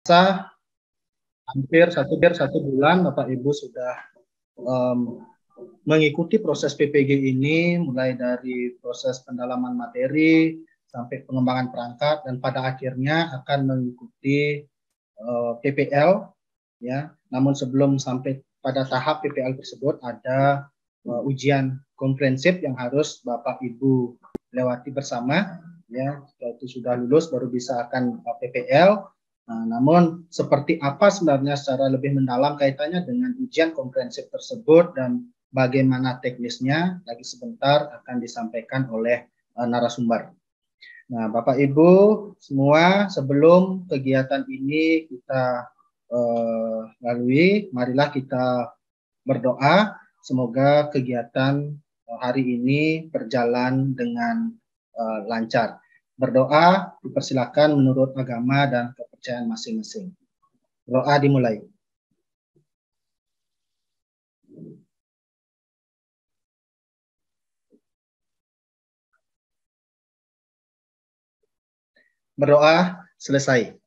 Rasa hampir satu bulan Bapak Ibu sudah mengikuti proses PPG ini, mulai dari proses pendalaman materi sampai pengembangan perangkat, dan pada akhirnya akan mengikuti PPL, ya. Namun sebelum sampai pada tahap PPL tersebut ada ujian komprehensif yang harus Bapak Ibu lewati bersama, ya. Setelah itu sudah lulus baru bisa akan PPL. Nah, namun seperti apa sebenarnya secara lebih mendalam kaitannya dengan ujian komprehensif tersebut dan bagaimana teknisnya, lagi sebentar akan disampaikan oleh narasumber. Nah, Bapak Ibu semua, sebelum kegiatan ini kita lalui, marilah kita berdoa semoga kegiatan hari ini berjalan dengan lancar. Berdoa dipersilakan menurut agama dan kepercayaan masing-masing. Doa dimulai. Berdoa selesai.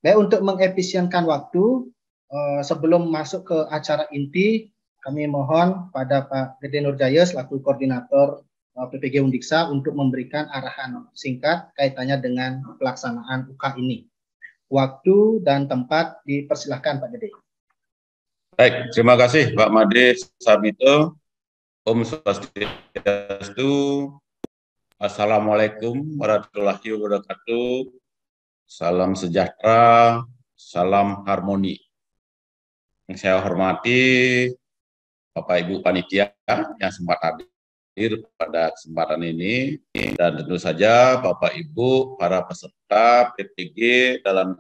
Baik, untuk mengefisienkan waktu, sebelum masuk ke acara inti, kami mohon pada Pak Gede Nurjaya selaku koordinator PPG Undiksa untuk memberikan arahan singkat kaitannya dengan pelaksanaan UK ini. Waktu dan tempat dipersilahkan Pak Gede. Baik, terima kasih Pak Made Sabito. Om Swastiastu. Assalamualaikum warahmatullahi wabarakatuh. Salam sejahtera, salam harmoni. Yang saya hormati Bapak Ibu Panitia yang sempat hadir pada kesempatan ini, dan tentu saja Bapak Ibu para peserta PPG dalam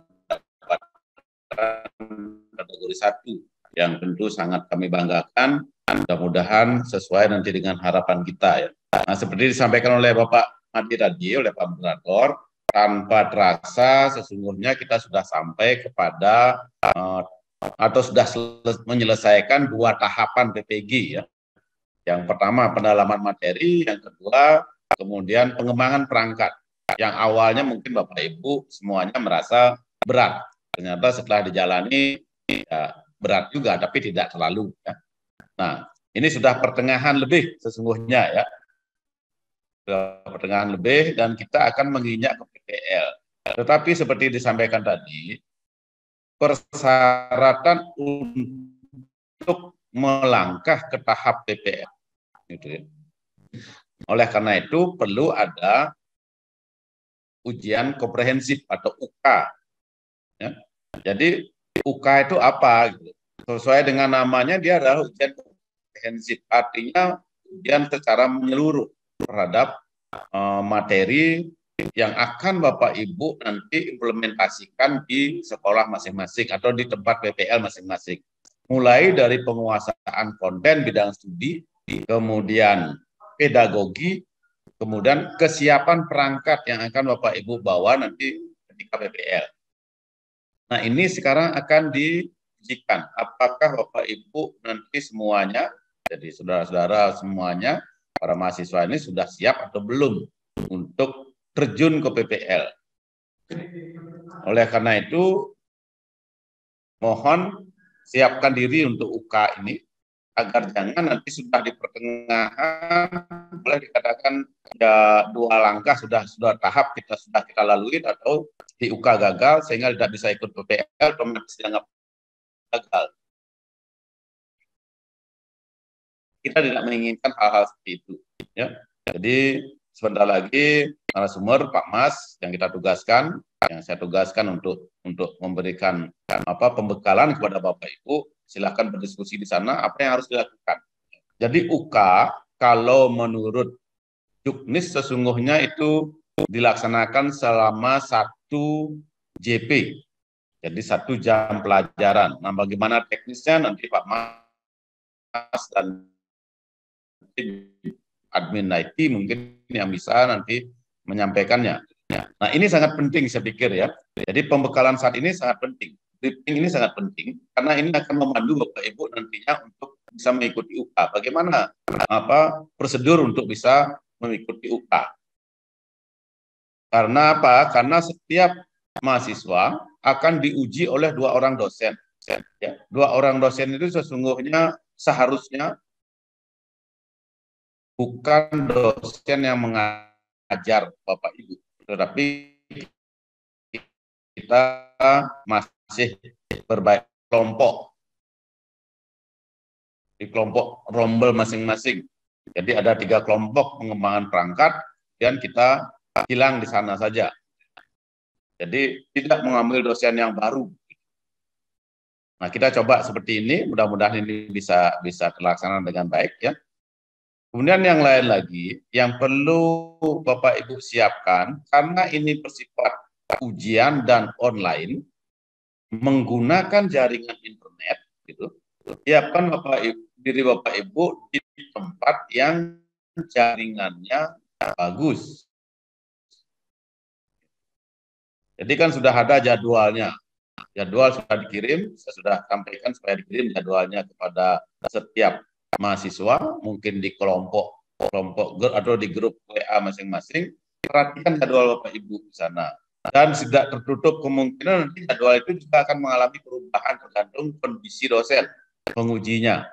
kategori 1 yang tentu sangat kami banggakan. Mudah-mudahan sesuai nanti dengan harapan kita, ya. Nah, seperti disampaikan oleh Bapak Madi tadi, oleh Pak Moderator, tanpa terasa sesungguhnya kita sudah sampai kepada atau sudah menyelesaikan 2 tahapan PPG, ya. Yang pertama pendalaman materi, yang kedua kemudian pengembangan perangkat. Yang awalnya mungkin Bapak Ibu semuanya merasa berat, ternyata setelah dijalani ya, berat juga, tapi tidak terlalu, ya. Nah, ini sudah pertengahan lebih sesungguhnya, ya. Sudah pertengahan lebih dan kita akan menginjak ke PPL. Tetapi seperti disampaikan tadi, persyaratan untuk melangkah ke tahap PPL. Gitu, ya. Oleh karena itu perlu ada ujian komprehensif atau UK. Ya. Jadi UK itu apa? Gitu. Sesuai dengan namanya, dia adalah ujian komprehensif, artinya ujian secara menyeluruh terhadap materi yang akan Bapak Ibu nanti implementasikan di sekolah masing-masing atau di tempat PPL masing-masing. Mulai dari penguasaan konten bidang studi, kemudian pedagogi, kemudian kesiapan perangkat yang akan Bapak Ibu bawa nanti ketika PPL. Nah, ini sekarang akan diujikan apakah Bapak Ibu nanti semuanya, jadi saudara-saudara semuanya, para mahasiswa ini sudah siap atau belum untuk terjun ke PPL. Oleh karena itu, mohon siapkan diri untuk UK ini, agar jangan nanti sudah di pertengahan, boleh dikatakan ya 2 langkah sudah tahap kita lalui, atau di UK gagal sehingga tidak bisa ikut PPL, otomatis dianggap gagal. Kita tidak menginginkan hal-hal seperti itu, ya. Jadi sebentar lagi narasumber Pak Mas yang kita tugaskan, yang saya tugaskan untuk memberikan pembekalan kepada Bapak Ibu, silakan berdiskusi di sana apa yang harus dilakukan. Jadi UK kalau menurut Juknis sesungguhnya itu dilaksanakan selama 1 JP. Jadi 1 jam pelajaran. Nah, bagaimana teknisnya nanti Pak Mas dan admin IT mungkin yang bisa nanti menyampaikannya. Nah, ini sangat penting saya pikir, ya. Jadi pembekalan saat ini sangat penting. Briefing ini sangat penting karena ini akan memandu Bapak Ibu nantinya untuk bisa mengikuti UK. Bagaimana prosedur untuk bisa mengikuti UK? Karena apa? Karena setiap mahasiswa akan diuji oleh 2 orang dosen. Ya, 2 orang dosen itu sesungguhnya seharusnya bukan dosen yang mengajar Bapak Ibu, tetapi kita masih berbaik kelompok, di kelompok rombel masing-masing. Jadi ada 3 kelompok pengembangan perangkat dan kita hilang di sana saja. Jadi tidak mengambil dosen yang baru. Nah, kita coba seperti ini, mudah-mudahan ini bisa terlaksana dengan baik ya. Kemudian yang lain lagi yang perlu Bapak Ibu siapkan, karena ini bersifat ujian dan online menggunakan jaringan internet gitu. Siapkan diri Bapak Ibu di tempat yang jaringannya bagus. Jadi kan sudah ada jadwalnya. Jadwal sudah dikirim, saya sudah sampaikan supaya dikirim jadwalnya kepada setiap mahasiswa, mungkin di kelompok atau di grup WA masing-masing. Perhatikan jadwal Bapak Ibu di sana. Dan tidak tertutup kemungkinan nanti jadwal itu juga akan mengalami perubahan tergantung kondisi dosen pengujinya.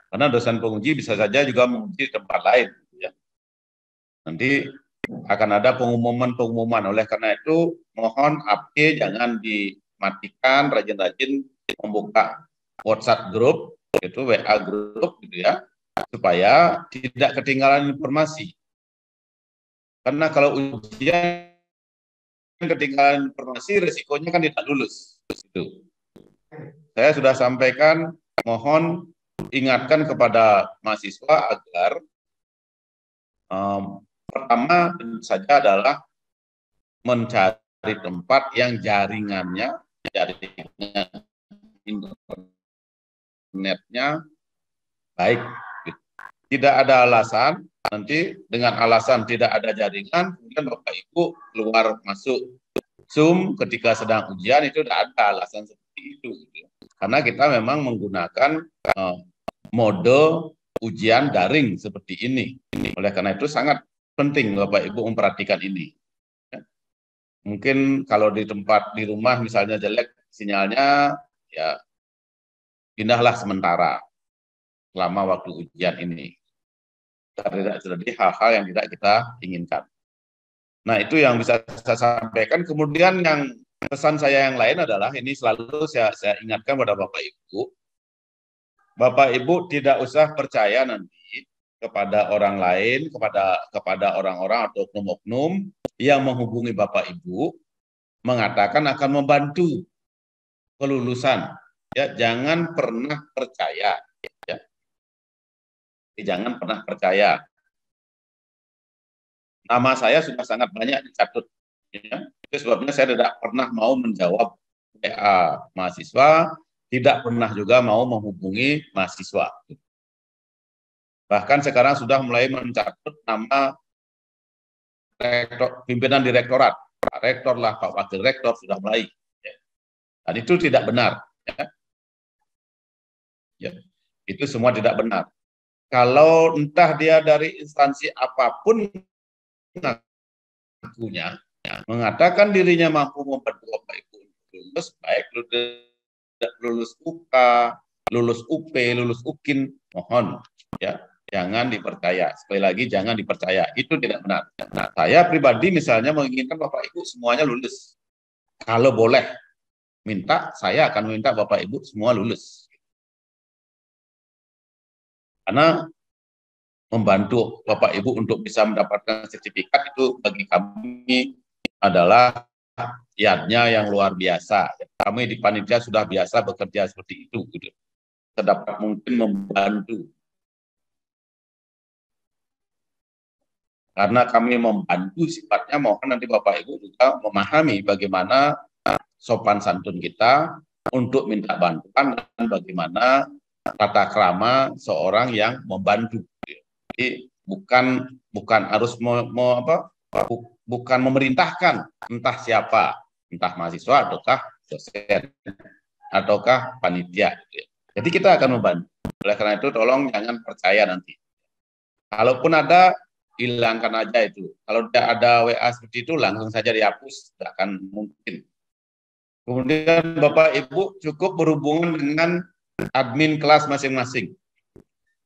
Karena dosen penguji bisa saja juga menguji di tempat lain. Ya. Nanti akan ada pengumuman. Oleh karena itu, mohon AP jangan dimatikan, rajin-rajin membuka WhatsApp grup, itu WA grup, gitu ya, supaya tidak ketinggalan informasi. Karena kalau ujian ketinggalan informasi, resikonya kan tidak lulus. Gitu. Saya sudah sampaikan, mohon ingatkan kepada mahasiswa agar pertama tentu saja adalah mencari tempat yang jaringannya internetnya baik. Tidak ada alasan nanti dengan alasan tidak ada jaringan, kemudian Bapak Ibu keluar masuk Zoom ketika sedang ujian, itu tidak ada alasan seperti itu. Karena kita memang menggunakan mode ujian daring seperti ini. Oleh karena itu sangat penting Bapak Ibu memperhatikan ini. Mungkin kalau di tempat di rumah misalnya jelek sinyalnya, ya pindahlah sementara selama waktu ujian ini. Tidak terjadi hal-hal yang tidak kita inginkan. Nah, itu yang bisa saya sampaikan. Kemudian yang pesan saya yang lain adalah ini selalu saya ingatkan pada Bapak Ibu. Bapak Ibu tidak usah percaya nanti kepada orang lain, kepada orang-orang atau oknum-oknum yang menghubungi Bapak Ibu mengatakan akan membantu kelulusan. Ya, jangan pernah percaya. Ya. Jangan pernah percaya. Nama saya sudah sangat banyak dicatut. Ya. Itu sebabnya saya tidak pernah mau menjawab WA mahasiswa, tidak pernah juga mau menghubungi mahasiswa. Bahkan sekarang sudah mulai mencatut nama pimpinan direktorat. Pak Rektor lah, Pak Wakil Rektor sudah mulai. Ya. Dan itu tidak benar. Ya. Ya. Itu semua tidak benar. Kalau entah dia dari instansi apapun ngakunya, ya, mengatakan dirinya mampu membantu Bapak Ibu lulus, baik lulus UK, lulus UP, lulus UKIN, mohon ya jangan dipercaya. Sekali lagi jangan dipercaya, itu tidak benar. Nah, saya pribadi misalnya menginginkan Bapak Ibu semuanya lulus. Kalau boleh minta, saya akan minta Bapak Ibu semua lulus. Karena membantu Bapak Ibu untuk bisa mendapatkan sertifikat itu bagi kami adalah yadnya yang luar biasa. Kami di panitia sudah biasa bekerja seperti itu, gitu. Sedapat mungkin membantu. Karena kami membantu sifatnya, mohon nanti Bapak Ibu juga memahami bagaimana sopan santun kita untuk minta bantuan dan bagaimana tata krama seorang yang membantu. Jadi bukan harus bukan memerintahkan entah siapa, entah mahasiswa ataukah dosen ataukah panitia. Jadi kita akan membantu. Oleh karena itu tolong jangan percaya nanti. Kalaupun ada, hilangkan aja itu. Kalau tidak ada WA seperti itu langsung saja dihapus, tidak akan mungkin. Kemudian Bapak Ibu cukup berhubungan dengan admin kelas masing-masing.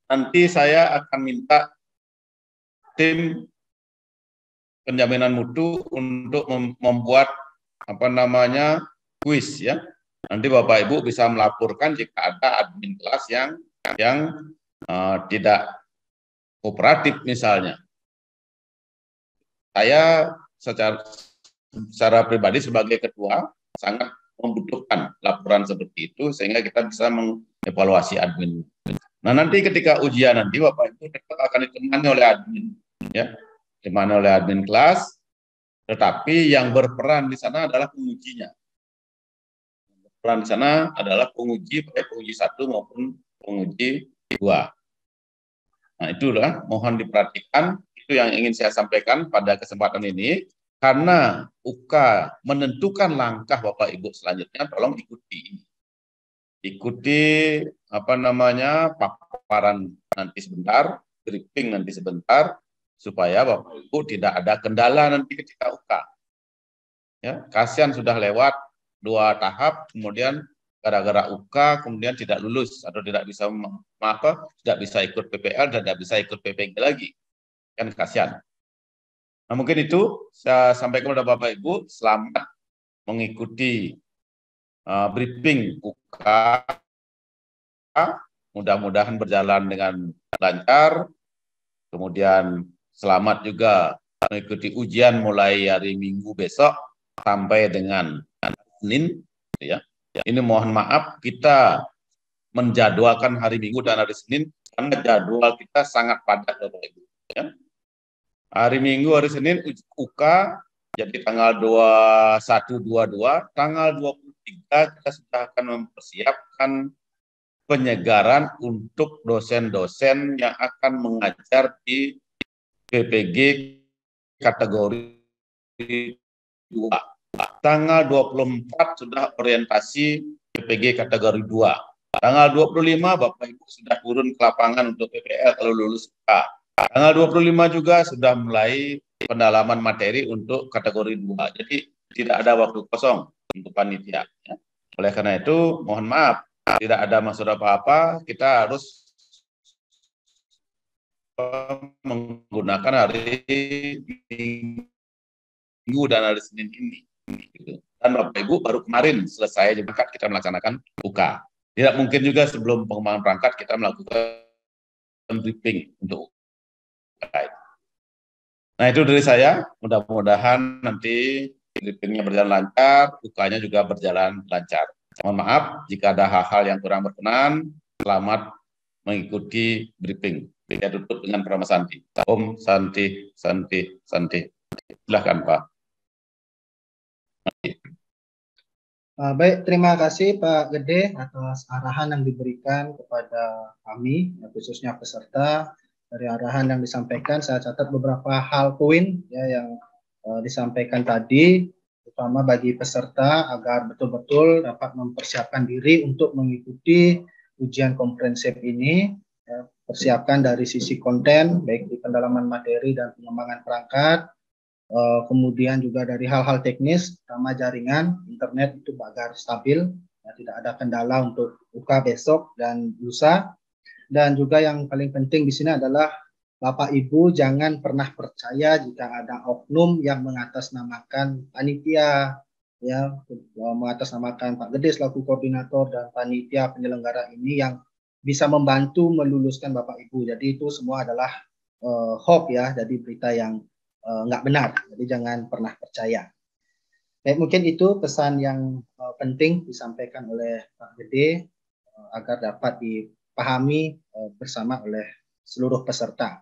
Nanti saya akan minta tim penjaminan mutu untuk membuat kuis ya. Nanti Bapak Ibu bisa melaporkan jika ada admin kelas yang tidak kooperatif misalnya. Saya secara pribadi sebagai ketua sangat membutuhkan laporan seperti itu sehingga kita bisa mengevaluasi admin. Nah, nanti ketika ujian nanti Bapak Ibu tetap akan ditemani oleh admin ya. Ditemani oleh admin kelas, tetapi yang berperan di sana adalah pengujinya. Peran di sana adalah penguji, baik penguji 1 maupun penguji 2. Nah, itulah mohon diperhatikan, itu yang ingin saya sampaikan pada kesempatan ini. Karena UK menentukan langkah Bapak Ibu selanjutnya, tolong ikuti. Ikuti paparan nanti sebentar, briefing nanti sebentar, supaya Bapak Ibu tidak ada kendala nanti ketika UK. Ya, kasihan sudah lewat 2 tahap, kemudian gara-gara UK kemudian tidak lulus atau tidak bisa tidak bisa ikut PPL dan tidak bisa ikut PPG lagi, kan kasihan. Nah, mungkin itu saya sampaikan kepada Bapak Ibu, selamat mengikuti briefing UK, mudah-mudahan berjalan dengan lancar, kemudian selamat juga mengikuti ujian mulai hari Minggu besok sampai dengan Senin, ya. Ini mohon maaf kita menjadwalkan hari Minggu dan hari Senin karena jadwal kita sangat padat, Bapak Ibu. Ya. Hari Minggu, hari Senin UK, jadi tanggal 21, 22, tanggal 23 kita sudah akan mempersiapkan penyegaran untuk dosen-dosen yang akan mengajar di PPG kategori 2. Tanggal 24 sudah orientasi PPG kategori 2. Tanggal 25 Bapak Ibu sudah turun ke lapangan untuk PPL kalau lulus UK. Tanggal 25 juga sudah mulai pendalaman materi untuk kategori 2. Jadi tidak ada waktu kosong untuk panitia. Ya. Oleh karena itu mohon maaf, tidak ada maksud apa-apa, kita harus menggunakan hari Minggu dan hari Senin ini. Dan Bapak Ibu baru kemarin selesai berangkat kita melaksanakan UK. Tidak mungkin juga sebelum pengembangan perangkat kita melakukan briefing untuk UK. Nah, itu dari saya. Mudah-mudahan nanti briefingnya berjalan lancar, UK-nya juga berjalan lancar. Mohon maaf jika ada hal-hal yang kurang berkenan. Selamat mengikuti briefing. Saya tutup dengan Prama Santi. Om Santi, Santi, Santi. Silahkan Pak. Baik, terima kasih Pak Gede atas arahan yang diberikan kepada kami, khususnya peserta. Dari arahan yang disampaikan, saya catat beberapa hal poin ya, yang disampaikan tadi, terutama bagi peserta agar betul-betul dapat mempersiapkan diri untuk mengikuti ujian komprehensif ini. Ya, persiapkan dari sisi konten, baik di pendalaman materi dan pengembangan perangkat, kemudian juga dari hal-hal teknis, terutama jaringan internet itu agar stabil, ya, tidak ada kendala untuk UK besok dan lusa. Dan juga yang paling penting di sini adalah Bapak Ibu jangan pernah percaya jika ada oknum yang mengatasnamakan panitia, ya, mengatasnamakan Pak Gede selaku koordinator dan panitia penyelenggara ini yang bisa membantu meluluskan Bapak Ibu. Jadi itu semua adalah hoax ya, jadi berita yang nggak benar. Jadi jangan pernah percaya. Baik, mungkin itu pesan yang penting disampaikan oleh Pak Gede agar dapat dipahami bersama oleh seluruh peserta.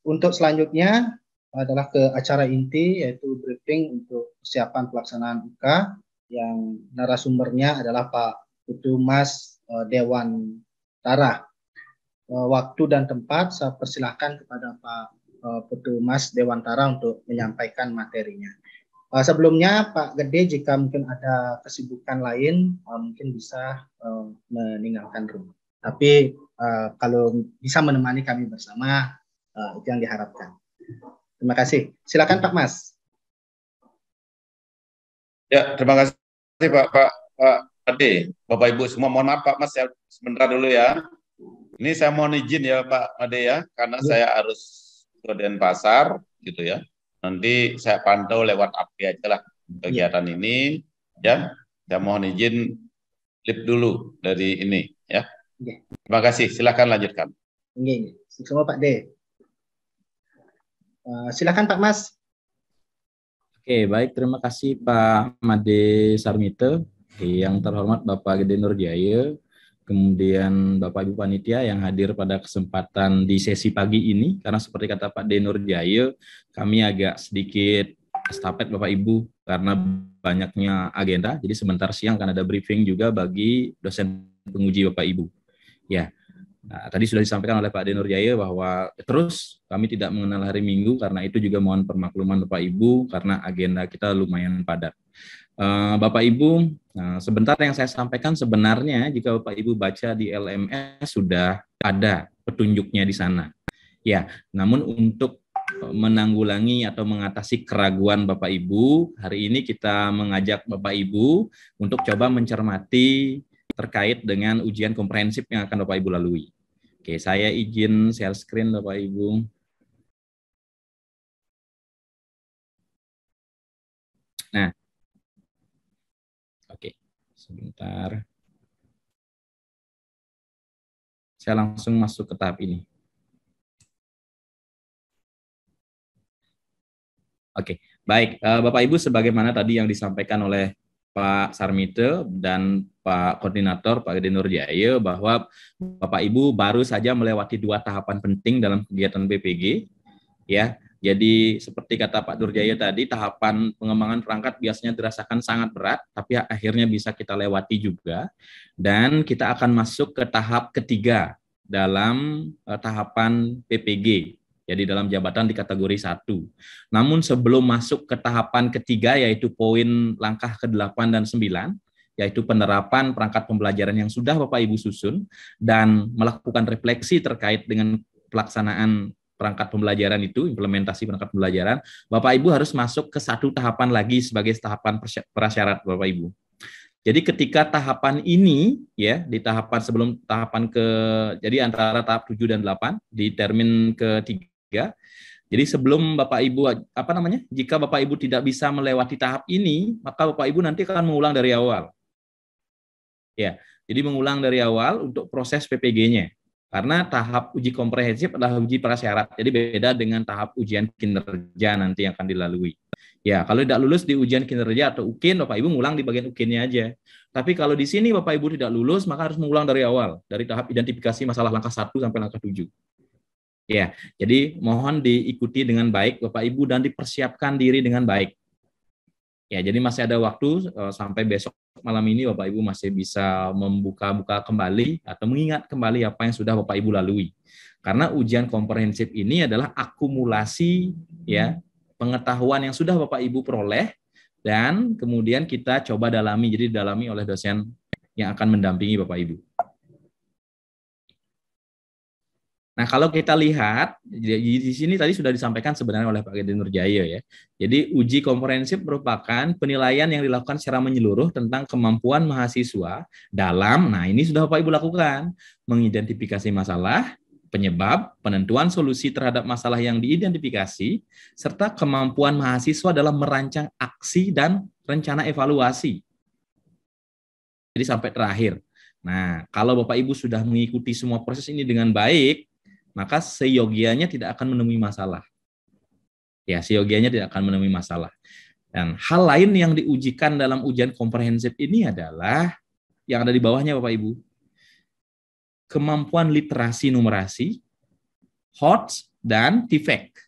Untuk selanjutnya adalah ke acara inti, yaitu briefing untuk persiapan pelaksanaan UK yang narasumbernya adalah Pak Putu Mas Dewan Tara. Waktu dan tempat saya persilahkan kepada Pak Putu Mas Dewantara untuk menyampaikan materinya. Sebelumnya Pak Gede jika mungkin ada kesibukan lain mungkin bisa meninggalkan rumah. Tapi kalau bisa menemani kami bersama itu yang diharapkan. Terima kasih. Silakan Pak Mas. Ya, terima kasih kasih Pak Ade. Bapak Ibu semua, mohon maaf Pak Mas, ya, sebentar dulu ya. Ini saya mohon izin ya Pak Ade ya, karena saya harus ke Denpasar gitu ya. Nanti saya pantau lewat API aja lah kegiatan ini ya. Saya mohon izin live dulu dari ini ya. Terima kasih. Silakan lanjutkan. Semua Pak D. Silakan Pak Mas. Oke, baik. Terima kasih Pak Made Sarmite, yang terhormat Bapak Gede Nurjaya, kemudian Bapak Ibu Panitia yang hadir pada kesempatan di sesi pagi ini, karena seperti kata Pak De Nurjaya, kami agak sedikit estafet Bapak Ibu karena banyaknya agenda, jadi sebentar siang akan ada briefing juga bagi dosen penguji Bapak Ibu. Ya. Nah, tadi sudah disampaikan oleh Pak De Nurjaya bahwa terus kami tidak mengenal hari Minggu, karena itu juga mohon permakluman Bapak Ibu karena agenda kita lumayan padat. Bapak Ibu, sebentar yang saya sampaikan sebenarnya jika Bapak Ibu baca di LMS sudah ada petunjuknya di sana. Ya, namun untuk menanggulangi atau mengatasi keraguan Bapak Ibu, hari ini kita mengajak Bapak Ibu untuk coba mencermati terkait dengan ujian komprehensif yang akan Bapak Ibu lalui. Oke, saya izin share screen Bapak Ibu. Nah, oke, sebentar. Saya langsung masuk ke tahap ini. Oke, baik. Bapak Ibu, sebagaimana tadi yang disampaikan oleh Pak Sarmite dan Pak Koordinator Pak Gede Nurjaya bahwa Bapak Ibu baru saja melewati 2 tahapan penting dalam kegiatan BPG, ya. Jadi seperti kata Pak Nurjaya tadi, tahapan pengembangan perangkat biasanya dirasakan sangat berat, tapi akhirnya bisa kita lewati juga. Dan kita akan masuk ke tahap ketiga dalam tahapan PPG. Jadi dalam jabatan di kategori 1. Namun sebelum masuk ke tahapan ketiga, yaitu poin langkah ke-8 dan 9, yaitu penerapan perangkat pembelajaran yang sudah Bapak Ibu susun dan melakukan refleksi terkait dengan pelaksanaan perangkat pembelajaran itu, implementasi perangkat pembelajaran, Bapak Ibu harus masuk ke 1 tahapan lagi sebagai tahapan prasyarat Bapak Ibu. Jadi ketika tahapan ini, ya, di tahapan sebelum tahapan jadi antara tahap 7 dan 8, di termin ketiga, jadi sebelum Bapak Ibu, jika Bapak Ibu tidak bisa melewati tahap ini, maka Bapak Ibu nanti akan mengulang dari awal. Ya, jadi mengulang dari awal untuk proses PPG-nya. Karena tahap uji komprehensif adalah uji prasyarat, jadi beda dengan tahap ujian kinerja nanti yang akan dilalui. Ya, kalau tidak lulus di ujian kinerja atau UKIN, Bapak Ibu ngulang di bagian UKIN-nya aja. Tapi kalau di sini Bapak Ibu tidak lulus, maka harus mengulang dari awal, dari tahap identifikasi masalah langkah 1 sampai langkah 7. Ya, jadi mohon diikuti dengan baik Bapak Ibu dan dipersiapkan diri dengan baik. Ya, jadi masih ada waktu sampai besok malam ini Bapak Ibu masih bisa membuka-buka kembali atau mengingat kembali apa yang sudah Bapak Ibu lalui. Karena ujian komprehensif ini adalah akumulasi ya pengetahuan yang sudah Bapak Ibu peroleh dan kemudian kita coba dalami, jadi didalami oleh dosen yang akan mendampingi Bapak Ibu. Nah, kalau kita lihat, di sini tadi sudah disampaikan sebenarnya oleh Pak Gede Nurjaya ya. Jadi uji komprehensif merupakan penilaian yang dilakukan secara menyeluruh tentang kemampuan mahasiswa dalam, nah ini sudah Bapak Ibu lakukan, mengidentifikasi masalah, penyebab, penentuan solusi terhadap masalah yang diidentifikasi, serta kemampuan mahasiswa dalam merancang aksi dan rencana evaluasi. Jadi sampai terakhir. Nah, kalau Bapak Ibu sudah mengikuti semua proses ini dengan baik, maka seyogianya tidak akan menemui masalah. Ya, seyogianya tidak akan menemui masalah. Dan hal lain yang diujikan dalam ujian komprehensif ini adalah yang ada di bawahnya Bapak Ibu. Kemampuan literasi numerasi, HOTS, dan TIFEK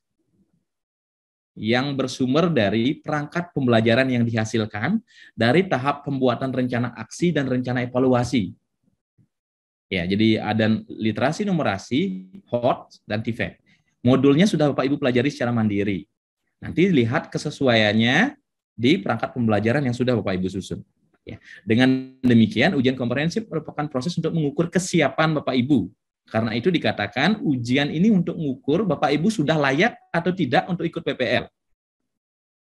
yang bersumber dari perangkat pembelajaran yang dihasilkan dari tahap pembuatan rencana aksi dan rencana evaluasi. Ya, jadi ada literasi numerasi, HOTS, dan TIFEK. Modulnya sudah Bapak Ibu pelajari secara mandiri. Nanti lihat kesesuaiannya di perangkat pembelajaran yang sudah Bapak Ibu susun. Ya. Dengan demikian, ujian komprehensif merupakan proses untuk mengukur kesiapan Bapak Ibu. Karena itu dikatakan ujian ini untuk mengukur Bapak Ibu sudah layak atau tidak untuk ikut PPL.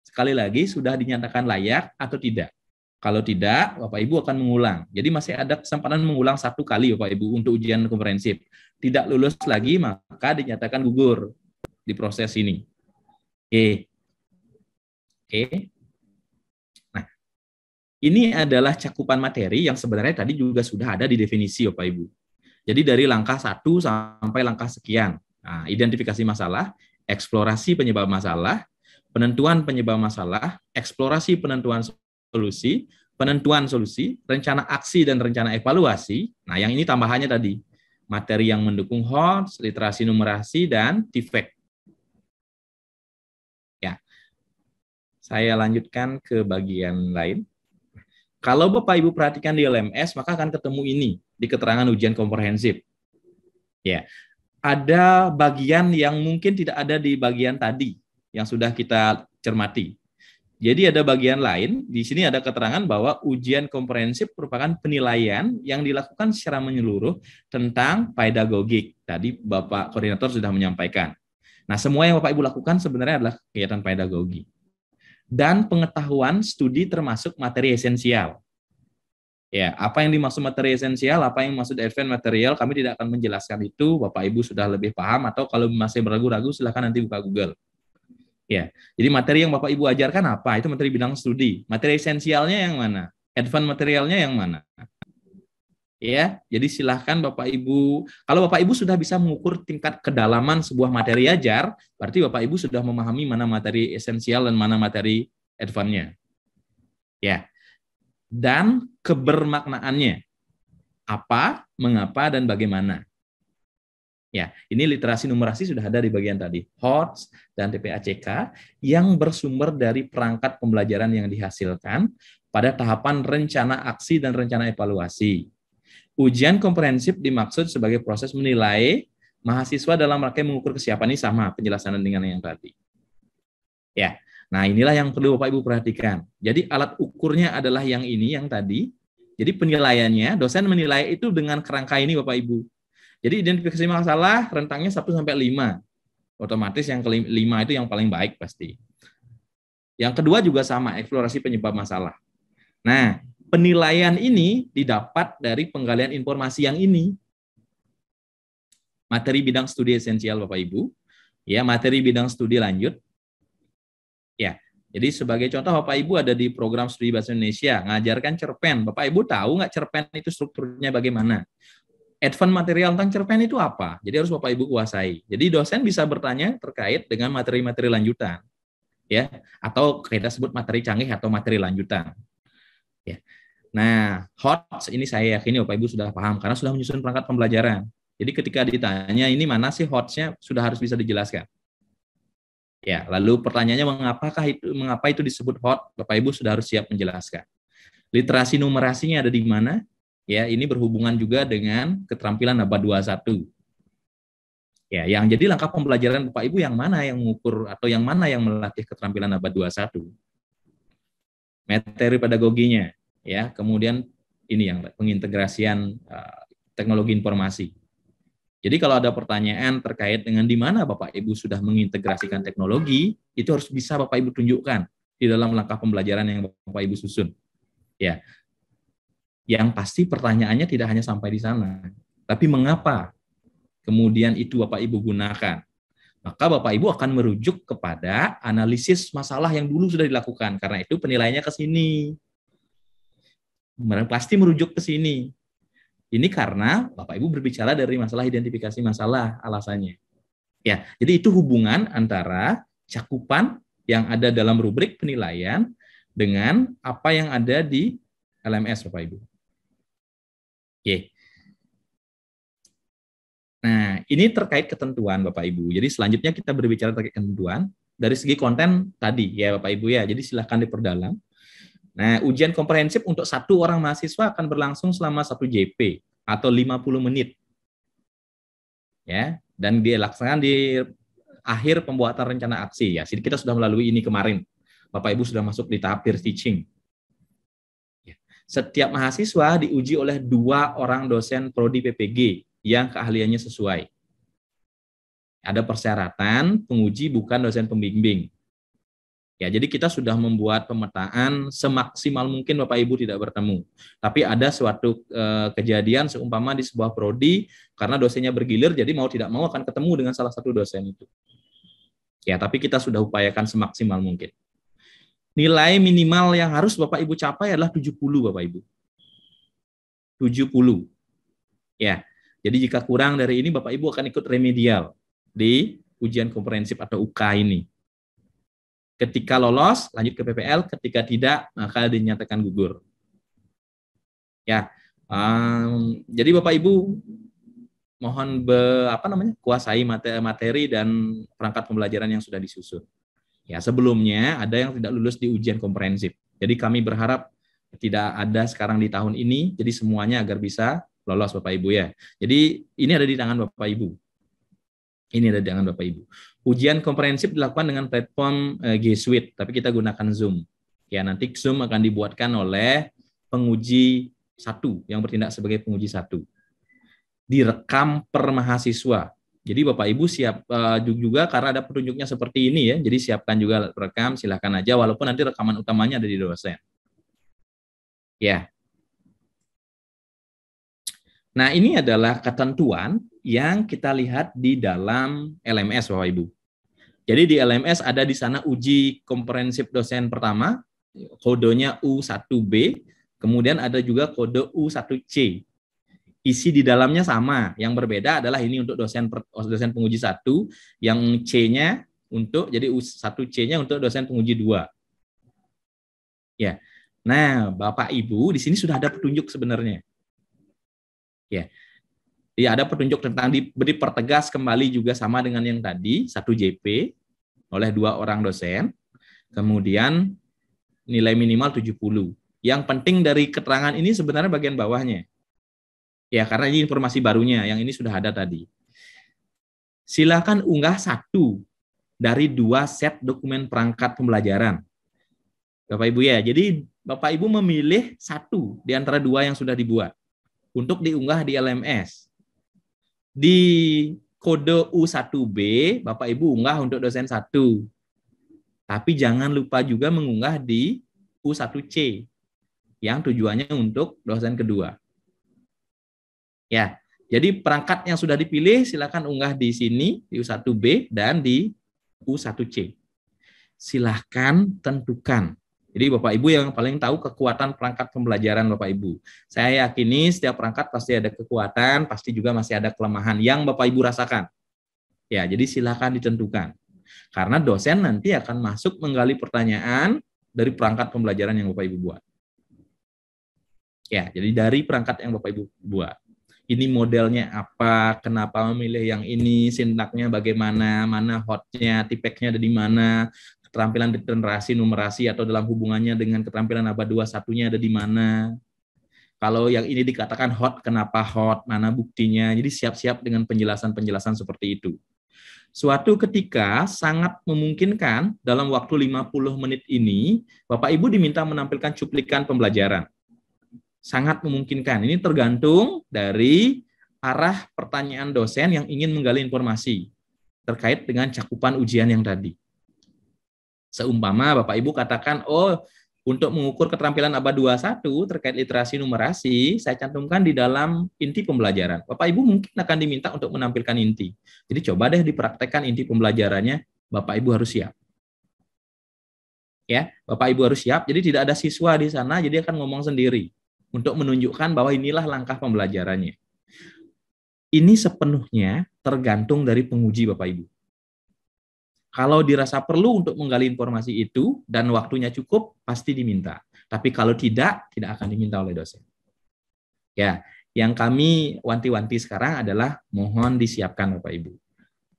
Sekali lagi, sudah dinyatakan layak atau tidak. Kalau tidak, Bapak Ibu akan mengulang. Jadi masih ada kesempatan mengulang 1 kali Bapak Ibu untuk ujian komprehensif. Tidak lulus lagi, maka dinyatakan gugur di proses ini. Oke. Oke. Nah, ini adalah cakupan materi yang sebenarnya tadi juga sudah ada di definisi Bapak Ibu. Jadi dari langkah 1 sampai langkah sekian. Nah, identifikasi masalah, eksplorasi penyebab masalah, penentuan penyebab masalah, eksplorasi penentuan solusi, penentuan solusi, rencana aksi dan rencana evaluasi. Nah, yang ini tambahannya tadi, materi yang mendukung HOTS, literasi numerasi, dan TIFEK. Ya, saya lanjutkan ke bagian lain. Kalau Bapak Ibu perhatikan di LMS, maka akan ketemu ini di keterangan ujian komprehensif. Ya, ada bagian yang mungkin tidak ada di bagian tadi yang sudah kita cermati. Jadi ada bagian lain, di sini ada keterangan bahwa ujian komprehensif merupakan penilaian yang dilakukan secara menyeluruh tentang pedagogik. Tadi Bapak Koordinator sudah menyampaikan. Nah, semua yang Bapak Ibu lakukan sebenarnya adalah kegiatan pedagogi. Dan pengetahuan studi termasuk materi esensial. Ya, apa yang dimaksud materi esensial, apa yang dimaksud advanced material, kami tidak akan menjelaskan itu. Bapak Ibu sudah lebih paham, atau kalau masih ragu-ragu, silakan nanti buka Google. Ya, jadi materi yang Bapak Ibu ajarkan apa? Itu materi bidang studi. Materi esensialnya yang mana? Advance materialnya yang mana? Ya, jadi silahkan Bapak Ibu. Kalau Bapak Ibu sudah bisa mengukur tingkat kedalaman sebuah materi ajar, berarti Bapak Ibu sudah memahami mana materi esensial dan mana materi advance-nya. Ya, dan kebermaknaannya. Apa, mengapa, dan bagaimana. Ya, ini literasi numerasi sudah ada di bagian tadi. HOTS dan TPACK yang bersumber dari perangkat pembelajaran yang dihasilkan pada tahapan rencana aksi dan rencana evaluasi. Ujian komprehensif dimaksud sebagai proses menilai mahasiswa dalam rangka mengukur kesiapan. Ini sama penjelasan dengan yang tadi. Ya, nah inilah yang perlu Bapak Ibu perhatikan. Jadi alat ukurnya adalah yang ini, yang tadi. Jadi penilaiannya, dosen menilai itu dengan kerangka ini Bapak Ibu. Jadi identifikasi masalah rentangnya 1 sampai 5. Otomatis yang ke-5 itu yang paling baik pasti. Yang kedua juga sama, eksplorasi penyebab masalah. Nah, penilaian ini didapat dari penggalian informasi yang ini. Materi bidang studi esensial Bapak Ibu, ya, materi bidang studi lanjut. Ya. Jadi sebagai contoh Bapak Ibu ada di program studi bahasa Indonesia, ngajarkan cerpen. Bapak Ibu tahu nggak cerpen itu strukturnya bagaimana? Advance material tentang cerpen itu apa? Jadi harus Bapak Ibu kuasai. Jadi dosen bisa bertanya terkait dengan materi-materi lanjutan, ya, atau kita sebut materi canggih atau materi lanjutan. Ya. Nah, HOTS ini saya yakini Bapak Ibu sudah paham karena sudah menyusun perangkat pembelajaran. Jadi ketika ditanya ini mana sih HOTS-nya sudah harus bisa dijelaskan. Ya, lalu pertanyaannya mengapa itu disebut HOT? Bapak Ibu sudah harus siap menjelaskan. Literasi numerasinya ada di mana? Ya, ini berhubungan juga dengan keterampilan abad 21. Ya, yang jadi langkah pembelajaran Bapak Ibu yang mana yang mengukur atau yang mana yang melatih keterampilan abad 21? Materi pedagoginya, ya. Kemudian ini yang pengintegrasian teknologi informasi. Jadi kalau ada pertanyaan terkait dengan di mana Bapak Ibu sudah mengintegrasikan teknologi, itu harus bisa Bapak Ibu tunjukkan di dalam langkah pembelajaran yang Bapak Ibu susun. Ya. Yang pasti pertanyaannya tidak hanya sampai di sana, tapi mengapa kemudian itu Bapak Ibu gunakan. Maka Bapak Ibu akan merujuk kepada analisis masalah yang dulu sudah dilakukan. Karena itu penilaiannya ke sini. Pasti merujuk ke sini. Ini karena Bapak Ibu berbicara dari masalah identifikasi masalah alasannya. Ya, jadi itu hubungan antara cakupan yang ada dalam rubrik penilaian dengan apa yang ada di LMS Bapak Ibu. Oke. Nah, ini terkait ketentuan Bapak Ibu. Jadi selanjutnya kita berbicara terkait ketentuan. Dari segi konten tadi ya Bapak Ibu ya, jadi silahkan diperdalam. Nah, ujian komprehensif untuk 1 orang mahasiswa akan berlangsung selama 1 JP atau 50 menit. Ya, dan dilaksanakan di akhir pembuatan rencana aksi ya. Jadi kita sudah melalui ini kemarin. Bapak Ibu sudah masuk di tahap peer teaching. Setiap mahasiswa diuji oleh 2 orang dosen prodi PPG yang keahliannya sesuai. Ada persyaratan, penguji bukan dosen pembimbing. Ya, jadi kita sudah membuat pemetaan semaksimal mungkin Bapak Ibu tidak bertemu. Tapi ada suatu kejadian seumpama di sebuah prodi karena dosennya bergilir, jadi mau tidak mau akan ketemu dengan salah satu dosen itu. Ya, tapi kita sudah upayakan semaksimal mungkin. Nilai minimal yang harus Bapak Ibu capai adalah 70 Bapak Ibu. 70. Ya. Jadi jika kurang dari ini Bapak Ibu akan ikut remedial di ujian komprehensif atau UK ini. Ketika lolos, lanjut ke PPL. Ketika tidak, maka dinyatakan gugur. Ya, jadi Bapak Ibu mohon kuasai materi dan perangkat pembelajaran yang sudah disusun. Ya, sebelumnya ada yang tidak lulus di ujian komprehensif. Jadi kami berharap tidak ada sekarang di tahun ini. Jadi semuanya agar bisa lolos Bapak Ibu ya. Jadi ini ada di tangan Bapak Ibu. Ini ada di tangan Bapak Ibu. Ujian komprehensif dilakukan dengan platform G Suite, tapi kita gunakan Zoom. Ya, nanti Zoom akan dibuatkan oleh penguji 1 yang bertindak sebagai penguji 1. Direkam per mahasiswa. Jadi Bapak Ibu siap juga karena ada petunjuknya seperti ini ya. Jadi siapkan juga rekam, silakan aja walaupun nanti rekaman utamanya ada di dosen. Ya. Nah, ini adalah ketentuan yang kita lihat di dalam LMS Bapak Ibu. Jadi di LMS ada di sana uji komprehensif dosen pertama, kodenya U1B, kemudian ada juga kode U1C. Isi di dalamnya sama, yang berbeda adalah ini untuk dosen penguji 1, yang C-nya untuk jadi U1C-nya untuk dosen penguji 2. Ya. Nah, Bapak Ibu di sini sudah ada petunjuk sebenarnya. Ya. Ya, ada petunjuk tentang diberi pertegas kembali juga sama dengan yang tadi, 1 JP oleh 2 orang dosen, kemudian nilai minimal 70. Yang penting dari keterangan ini sebenarnya bagian bawahnya. Ya, karena ini informasi barunya, yang ini sudah ada tadi. Silakan unggah 1 dari 2 set dokumen perangkat pembelajaran. Bapak Ibu ya, jadi Bapak Ibu memilih 1 di antara 2 yang sudah dibuat untuk diunggah di LMS. Di kode U1B, Bapak Ibu unggah untuk dosen 1. Tapi jangan lupa juga mengunggah di U1C, yang tujuannya untuk dosen kedua. Ya, jadi perangkat yang sudah dipilih silakan unggah di sini, di U1B dan di U1C. Silahkan tentukan. Jadi Bapak Ibu yang paling tahu kekuatan perangkat pembelajaran Bapak Ibu. Saya yakini setiap perangkat pasti ada kekuatan, pasti juga masih ada kelemahan yang Bapak Ibu rasakan. Ya, jadi silahkan ditentukan. Karena dosen nanti akan masuk menggali pertanyaan dari perangkat pembelajaran yang Bapak Ibu buat. Ya, jadi dari perangkat yang Bapak Ibu buat. Ini modelnya apa, kenapa memilih yang ini, sintaknya bagaimana, mana hotnya, tipeknya ada di mana, keterampilan literasi, numerasi, atau dalam hubungannya dengan keterampilan abad 21-nya ada di mana. Kalau yang ini dikatakan hot, kenapa hot, mana buktinya. Jadi siap-siap dengan penjelasan-penjelasan seperti itu. Suatu ketika sangat memungkinkan dalam waktu 50 menit ini, Bapak Ibu diminta menampilkan cuplikan pembelajaran. Sangat memungkinkan. Ini tergantung dari arah pertanyaan dosen yang ingin menggali informasi terkait dengan cakupan ujian yang tadi. Seumpama Bapak Ibu katakan, oh untuk mengukur keterampilan abad 21 terkait literasi numerasi, saya cantumkan di dalam inti pembelajaran. Bapak Ibu mungkin akan diminta untuk menampilkan inti. Jadi coba deh dipraktekkan inti pembelajarannya, Bapak Ibu harus siap. Ya, Bapak Ibu harus siap. Jadi tidak ada siswa di sana, jadi akan ngomong sendiri untuk menunjukkan bahwa inilah langkah pembelajarannya. Ini sepenuhnya tergantung dari penguji Bapak Ibu. Kalau dirasa perlu untuk menggali informasi itu dan waktunya cukup, pasti diminta. Tapi kalau tidak akan diminta oleh dosen. Ya, yang kami wanti-wanti sekarang adalah mohon disiapkan Bapak Ibu.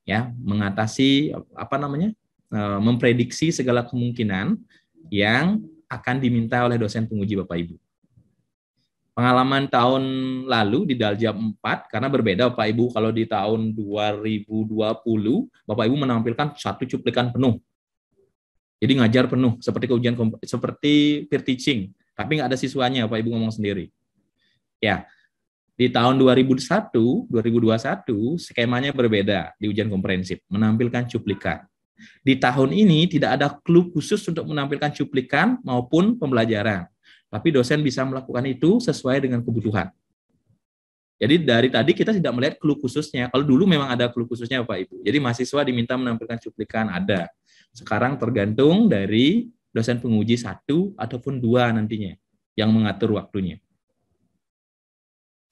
Ya, mengatasi memprediksi segala kemungkinan yang akan diminta oleh dosen penguji Bapak Ibu. Pengalaman tahun lalu di Daljam 4, karena berbeda Bapak Ibu, kalau di tahun 2020, Bapak Ibu menampilkan 1 cuplikan penuh. Jadi ngajar penuh, seperti peer teaching, tapi nggak ada siswanya, Bapak Ibu ngomong sendiri. Ya, di tahun 2021, skemanya berbeda di ujian komprehensif, menampilkan cuplikan. Di tahun ini tidak ada clue khusus untuk menampilkan cuplikan maupun pembelajaran. Tapi dosen bisa melakukan itu sesuai dengan kebutuhan. Jadi dari tadi kita tidak melihat clue khususnya. Kalau dulu memang ada clue khususnya Bapak Ibu. Jadi mahasiswa diminta menampilkan cuplikan, ada. Sekarang tergantung dari dosen penguji 1 ataupun 2 nantinya yang mengatur waktunya.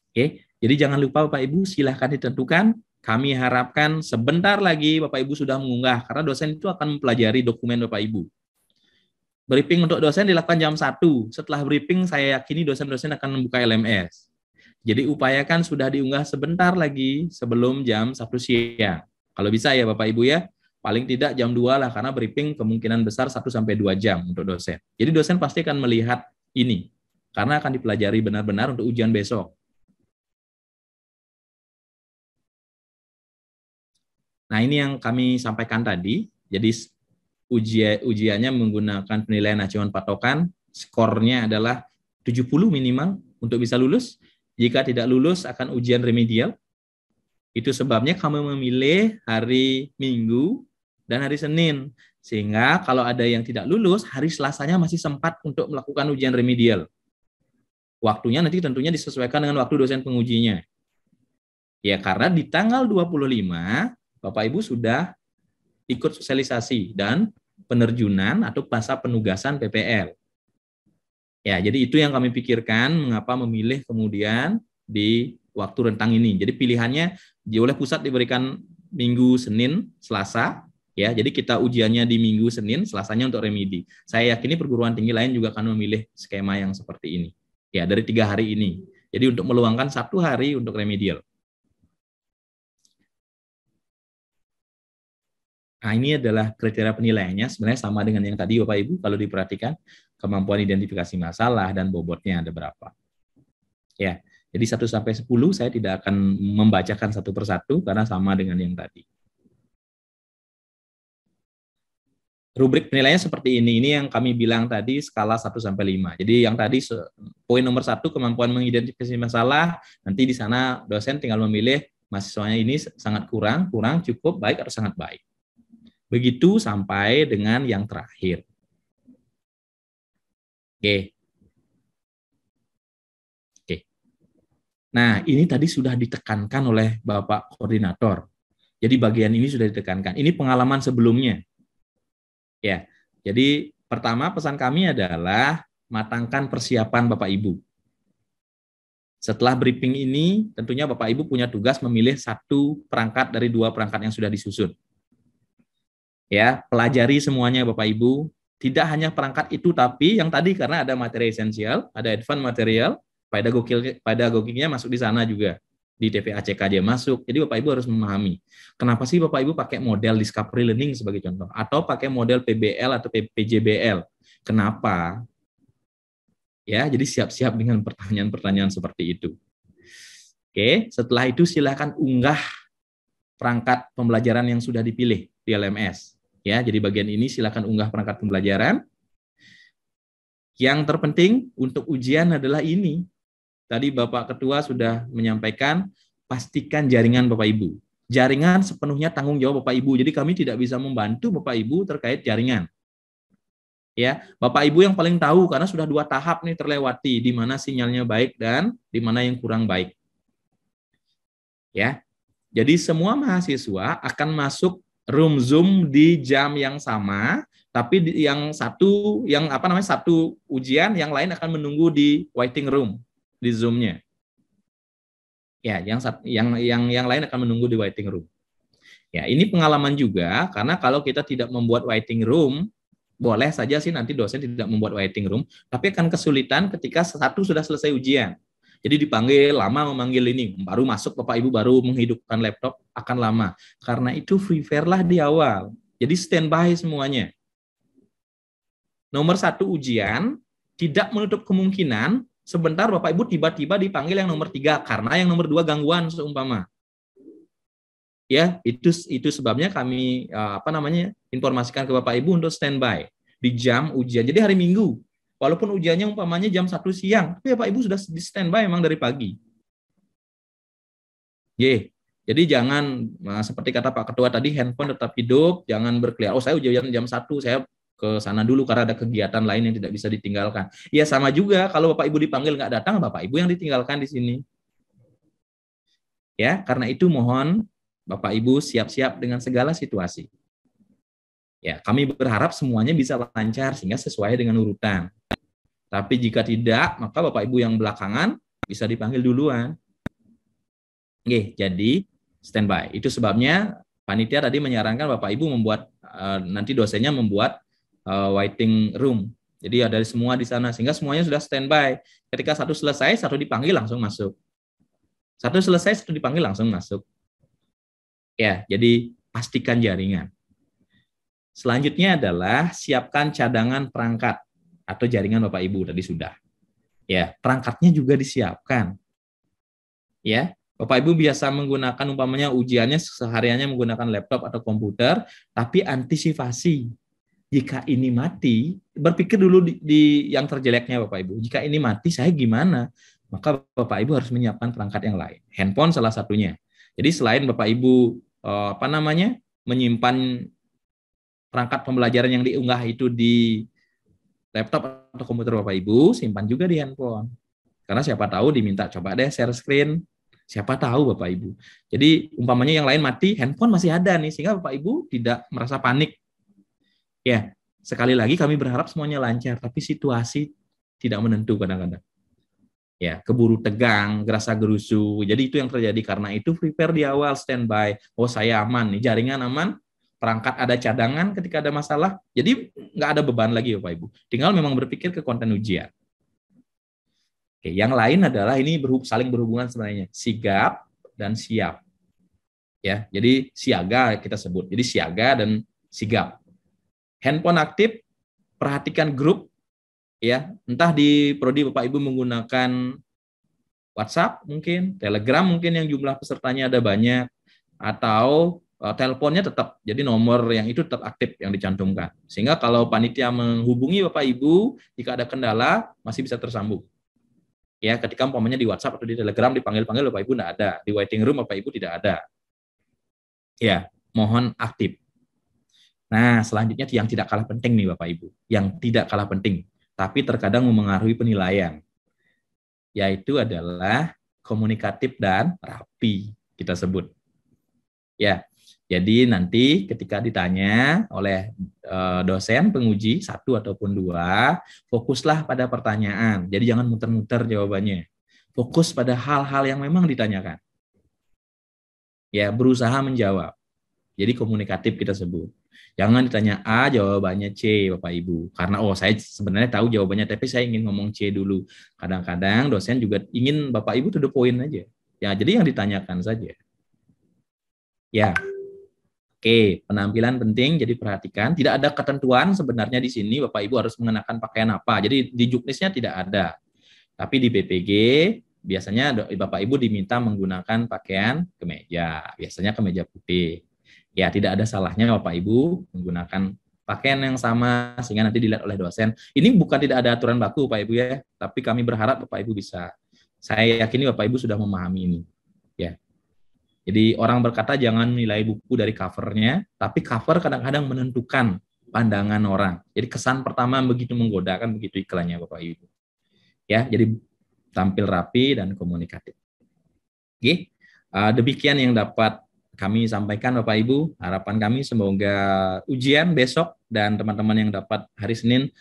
Oke, jadi jangan lupa Bapak Ibu, silahkan ditentukan. Kami harapkan sebentar lagi Bapak Ibu sudah mengunggah, karena dosen itu akan mempelajari dokumen Bapak Ibu. Briefing untuk dosen dilakukan jam 1. Setelah briefing, saya yakini dosen-dosen akan membuka LMS. Jadi upayakan sudah diunggah sebentar lagi sebelum jam 1 siang. Kalau bisa ya Bapak Ibu ya, paling tidak jam 2 lah, karena briefing kemungkinan besar 1-2 jam untuk dosen. Jadi dosen pasti akan melihat ini, karena akan dipelajari benar-benar untuk ujian besok. Nah, ini yang kami sampaikan tadi. Jadi ujiannya menggunakan penilaian acuan patokan, skornya adalah 70 minimal untuk bisa lulus. Jika tidak lulus akan ujian remedial. Itu sebabnya kami memilih hari Minggu dan hari Senin. Sehingga kalau ada yang tidak lulus, hari Selasanya masih sempat untuk melakukan ujian remedial. Waktunya nanti tentunya disesuaikan dengan waktu dosen pengujinya. Ya, karena di tanggal 25, Bapak Ibu sudah ikut sosialisasi dan penerjunan atau masa penugasan PPL. Ya, jadi itu yang kami pikirkan mengapa memilih kemudian di waktu rentang ini. Jadi pilihannya oleh pusat diberikan Minggu, Senin, Selasa. Ya, jadi kita ujiannya di Minggu, Senin, Selasanya untuk remedi. Saya yakini perguruan tinggi lain juga akan memilih skema yang seperti ini. Ya, dari 3 hari ini. Jadi untuk meluangkan 1 hari untuk remedial. Nah, ini adalah kriteria penilaiannya, sebenarnya sama dengan yang tadi Bapak Ibu, kalau diperhatikan kemampuan identifikasi masalah dan bobotnya ada berapa. Ya, jadi 1-10 saya tidak akan membacakan satu persatu karena sama dengan yang tadi. Rubrik penilaiannya seperti ini yang kami bilang tadi skala 1-5. Jadi yang tadi poin nomor 1 kemampuan mengidentifikasi masalah, nanti di sana dosen tinggal memilih mahasiswanya ini sangat kurang, cukup, baik atau sangat baik. Begitu sampai dengan yang terakhir. Oke. Nah, ini tadi sudah ditekankan oleh Bapak Koordinator. Jadi bagian ini sudah ditekankan. Ini pengalaman sebelumnya. Ya. Jadi pertama pesan kami adalah matangkan persiapan Bapak Ibu. Setelah briefing ini, tentunya Bapak Ibu punya tugas memilih 1 perangkat dari 2 perangkat yang sudah disusun. Ya, pelajari semuanya Bapak Ibu, tidak hanya perangkat itu, tapi yang tadi karena ada materi esensial, ada advance material, pedagogiknya masuk di sana juga, di TPA-CKJ masuk. Jadi Bapak Ibu harus memahami kenapa sih Bapak Ibu pakai model discovery learning sebagai contoh, atau pakai model PBL atau PJBL. Kenapa? Ya, jadi siap-siap dengan pertanyaan-pertanyaan seperti itu. Oke, setelah itu silakan unggah perangkat pembelajaran yang sudah dipilih di LMS. Ya, jadi bagian ini silakan unggah perangkat pembelajaran. Yang terpenting untuk ujian adalah ini. Tadi Bapak Ketua sudah menyampaikan, pastikan jaringan Bapak Ibu. Jaringan sepenuhnya tanggung jawab Bapak Ibu. Jadi kami tidak bisa membantu Bapak Ibu terkait jaringan. Ya, Bapak Ibu yang paling tahu karena sudah 2 tahap nih terlewati, di mana sinyalnya baik dan di mana yang kurang baik. Ya. Jadi semua mahasiswa akan masuk room Zoom di jam yang sama, tapi yang satu ujian, yang lain akan menunggu di waiting room di Zoom-nya. Ya, yang lain akan menunggu di waiting room. Ya, ini pengalaman juga karena kalau kita tidak membuat waiting room, boleh saja sih nanti dosen tidak membuat waiting room, tapi akan kesulitan ketika satu sudah selesai ujian. Jadi dipanggil, lama memanggil ini, baru masuk Bapak Ibu baru menghidupkan laptop, akan lama. Karena itu prepare lah di awal. Jadi standby semuanya. Nomor 1 ujian, tidak menutup kemungkinan sebentar Bapak Ibu tiba-tiba dipanggil yang nomor 3 karena yang nomor 2 gangguan seumpama. Ya, itu sebabnya kami informasikan ke Bapak Ibu untuk standby di jam ujian. Jadi hari Minggu. Walaupun ujiannya umpamanya jam 1 siang, tapi Bapak Ibu sudah di standby memang dari pagi. Jadi jangan seperti kata Pak Ketua tadi, handphone tetap hidup, jangan berkeliaran. Oh, saya ujian jam 1, saya ke sana dulu karena ada kegiatan lain yang tidak bisa ditinggalkan. Ya sama juga kalau Bapak Ibu dipanggil nggak datang, Bapak Ibu yang ditinggalkan di sini. Ya, karena itu mohon Bapak Ibu siap-siap dengan segala situasi. Ya, kami berharap semuanya bisa lancar sehingga sesuai dengan urutan. Tapi jika tidak, maka Bapak Ibu yang belakangan bisa dipanggil duluan. Oke, jadi standby. Itu sebabnya panitia tadi menyarankan Bapak Ibu membuat nanti dosennya membuat waiting room. Jadi ada semua di sana sehingga semuanya sudah standby. Ketika satu selesai, satu dipanggil langsung masuk. Satu selesai, satu dipanggil langsung masuk. Ya, jadi pastikan jaringan. Selanjutnya adalah siapkan cadangan perangkat atau jaringan Bapak Ibu tadi sudah. Ya, perangkatnya juga disiapkan. Ya, Bapak Ibu biasa menggunakan umpamanya ujiannya sehariannya menggunakan laptop atau komputer, tapi antisipasi. Jika ini mati, berpikir dulu di yang terjeleknya Bapak Ibu. Jika ini mati, saya gimana? Maka Bapak Ibu harus menyiapkan perangkat yang lain. Handphone salah satunya. Jadi selain Bapak Ibu menyimpan perangkat pembelajaran yang diunggah itu di laptop atau komputer Bapak Ibu, simpan juga di handphone. Karena siapa tahu diminta coba deh share screen. Siapa tahu Bapak Ibu. Jadi umpamanya yang lain mati, handphone masih ada nih, sehingga Bapak Ibu tidak merasa panik. Ya, sekali lagi kami berharap semuanya lancar, tapi situasi tidak menentu kadang-kadang. Ya, keburu tegang, gerasa gerusu. Jadi itu yang terjadi. Karena itu prepare di awal, standby. Oh, saya aman nih, jaringan aman, perangkat ada cadangan ketika ada masalah. Jadi nggak ada beban lagi Bapak Ibu. Tinggal memang berpikir ke konten ujian. Oke, yang lain adalah ini saling berhubungan sebenarnya, sigap dan siap. Ya, jadi siaga kita sebut. Jadi siaga dan sigap. Handphone aktif, perhatikan grup, ya, entah di prodi Bapak Ibu menggunakan WhatsApp mungkin, Telegram mungkin yang jumlah pesertanya ada banyak, atau teleponnya tetap, jadi nomor yang itu tetap aktif yang dicantumkan. Sehingga kalau panitia menghubungi Bapak Ibu, jika ada kendala, masih bisa tersambung. Ya, ketika umpamanya di WhatsApp atau di Telegram dipanggil-panggil Bapak Ibu tidak ada, di waiting room Bapak Ibu tidak ada. Ya, mohon aktif. Nah, selanjutnya yang tidak kalah penting nih Bapak Ibu, yang tidak kalah penting, tapi terkadang memengaruhi penilaian, yaitu adalah komunikatif dan rapi kita sebut. Ya, jadi nanti ketika ditanya oleh dosen penguji 1 ataupun 2, fokuslah pada pertanyaan. Jadi jangan muter-muter jawabannya. Fokus pada hal-hal yang memang ditanyakan. Ya, berusaha menjawab. Jadi komunikatif kita sebut. Jangan ditanya A, jawabannya C, Bapak Ibu. Karena saya sebenarnya tahu jawabannya, tapi saya ingin ngomong C dulu. Kadang-kadang dosen juga ingin Bapak Ibu to the point aja. Ya, jadi yang ditanyakan saja. Ya. Oke, penampilan penting, jadi perhatikan. Tidak ada ketentuan sebenarnya di sini Bapak Ibu harus mengenakan pakaian apa. Jadi di juknisnya tidak ada. Tapi di PPG biasanya Bapak Ibu diminta menggunakan pakaian kemeja. Biasanya kemeja putih. Ya, tidak ada salahnya Bapak Ibu menggunakan pakaian yang sama sehingga nanti dilihat oleh dosen. Ini bukan tidak ada aturan baku Bapak Ibu ya, tapi kami berharap Bapak Ibu bisa. Saya yakini Bapak Ibu sudah memahami ini. Ya. Jadi orang berkata jangan nilai buku dari covernya, tapi cover kadang-kadang menentukan pandangan orang. Jadi kesan pertama begitu menggoda, kan begitu iklannya Bapak Ibu. Ya, jadi tampil rapi dan komunikatif. Oke, demikian yang dapat kami sampaikan Bapak Ibu. Harapan kami semoga ujian besok dan teman-teman yang dapat hari Senin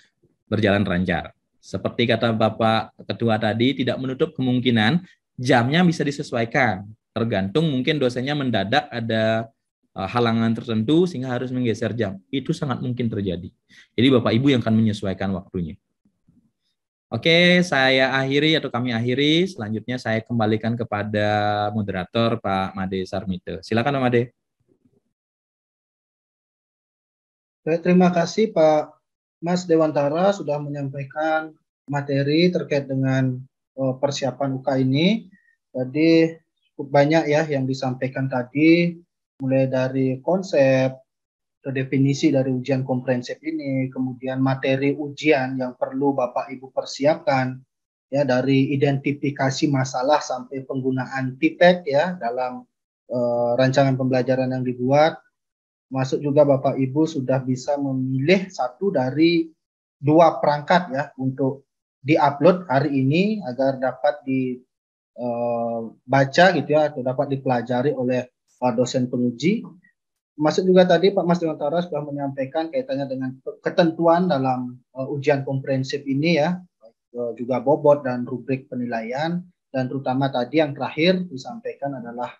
berjalan lancar. Seperti kata Bapak Ketua tadi, tidak menutup kemungkinan jamnya bisa disesuaikan. Tergantung mungkin dosennya mendadak ada halangan tertentu sehingga harus menggeser jam. Itu sangat mungkin terjadi. Jadi Bapak Ibu yang akan menyesuaikan waktunya. Oke, saya akhiri atau kami akhiri. Selanjutnya saya kembalikan kepada moderator Pak Made Sarmite. Silakan Pak Made. Terima kasih Pak Mas Dewantara sudah menyampaikan materi terkait dengan persiapan UK ini. Jadi cukup banyak ya yang disampaikan tadi, mulai dari konsep, definisi dari ujian komprehensif ini, kemudian materi ujian yang perlu Bapak Ibu persiapkan, ya, dari identifikasi masalah sampai penggunaan TPEC ya dalam rancangan pembelajaran yang dibuat, masuk juga Bapak Ibu sudah bisa memilih satu dari dua perangkat ya untuk diupload hari ini agar dapat dibaca gitu ya atau dapat dipelajari oleh dosen penguji. Masuk juga tadi Pak Mas Dewantara sudah menyampaikan kaitannya dengan ketentuan dalam ujian komprehensif ini ya, juga bobot dan rubrik penilaian, dan terutama tadi yang terakhir disampaikan adalah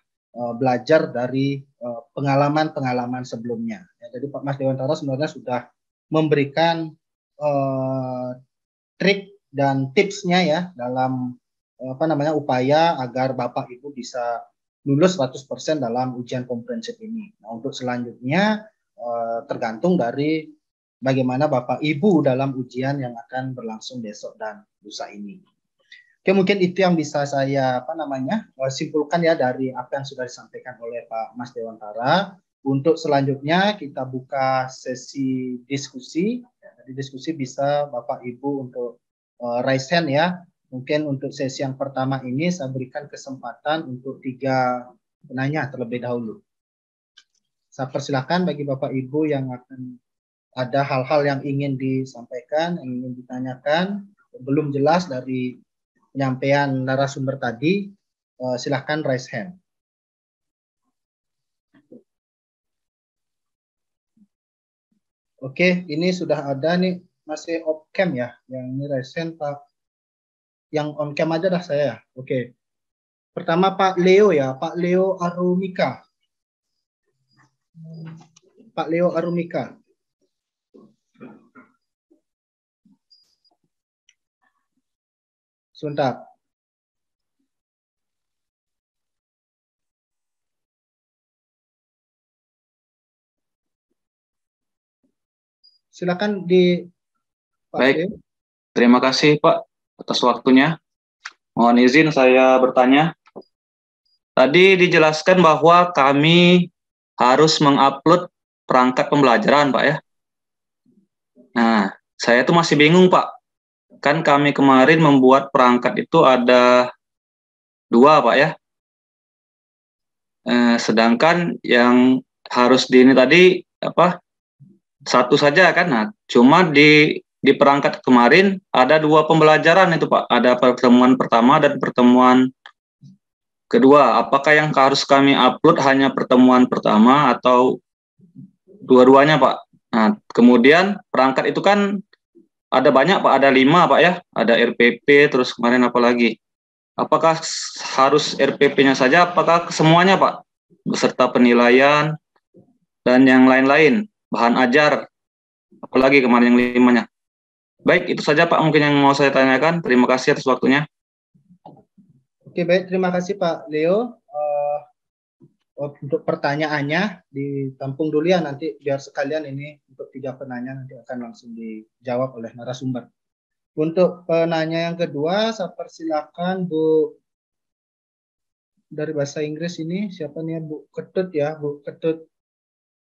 belajar dari pengalaman-pengalaman sebelumnya. Ya, jadi Pak Mas Dewantara sebenarnya sudah memberikan trik dan tipsnya ya dalam upaya agar Bapak Ibu bisa lulus 100% dalam ujian komprehensif ini. Nah, untuk selanjutnya tergantung dari bagaimana Bapak Ibu dalam ujian yang akan berlangsung besok dan lusa ini. Oke, mungkin itu yang bisa saya simpulkan ya dari apa yang sudah disampaikan oleh Pak Mas Dewantara. Untuk selanjutnya kita buka sesi diskusi. Di diskusi bisa Bapak Ibu untuk raise hand ya. Mungkin untuk sesi yang pertama ini saya berikan kesempatan untuk 3 penanya terlebih dahulu. Saya persilakan bagi Bapak Ibu yang akan ada hal-hal yang ingin disampaikan, yang ingin ditanyakan, belum jelas dari penyampaian narasumber tadi, silakan raise hand. Oke, ini sudah ada nih, masih off cam ya, yang ini raise hand Pak. Yang on cam aja dah saya. Oke. Pertama Pak Leo ya, Pak Leo Arumika. Pak Leo Arumika. Sebentar. Silakan di Pak Baik, Leo. Terima kasih Pak atas waktunya. Mohon izin saya bertanya. Tadi dijelaskan bahwa kami harus mengupload perangkat pembelajaran Pak ya. Nah, saya tuh masih bingung Pak. Kan kami kemarin membuat perangkat itu ada 2 Pak ya. Sedangkan yang harus ini tadi satu saja kan. Nah, cuma di perangkat kemarin ada 2 pembelajaran itu Pak. Ada pertemuan pertama dan pertemuan kedua. Apakah yang harus kami upload hanya pertemuan pertama atau dua-duanya Pak? Nah, kemudian perangkat itu kan ada banyak Pak, ada 5 Pak ya. Ada RPP, terus kemarin apa lagi? Apakah harus RPP-nya saja, apakah semuanya Pak? Beserta penilaian dan yang lain-lain, bahan ajar, apalagi kemarin yang 5-nya. Baik, itu saja Pak mungkin yang mau saya tanyakan. Terima kasih atas waktunya. Oke, baik. Terima kasih Pak Leo. Untuk pertanyaannya ditampung dulu ya, nanti biar sekalian ini untuk 3 penanya nanti akan langsung dijawab oleh narasumber. Untuk penanya yang kedua, saya persilakan Bu dari bahasa Inggris ini, siapa nih Bu Ketut ya, Bu Ketut.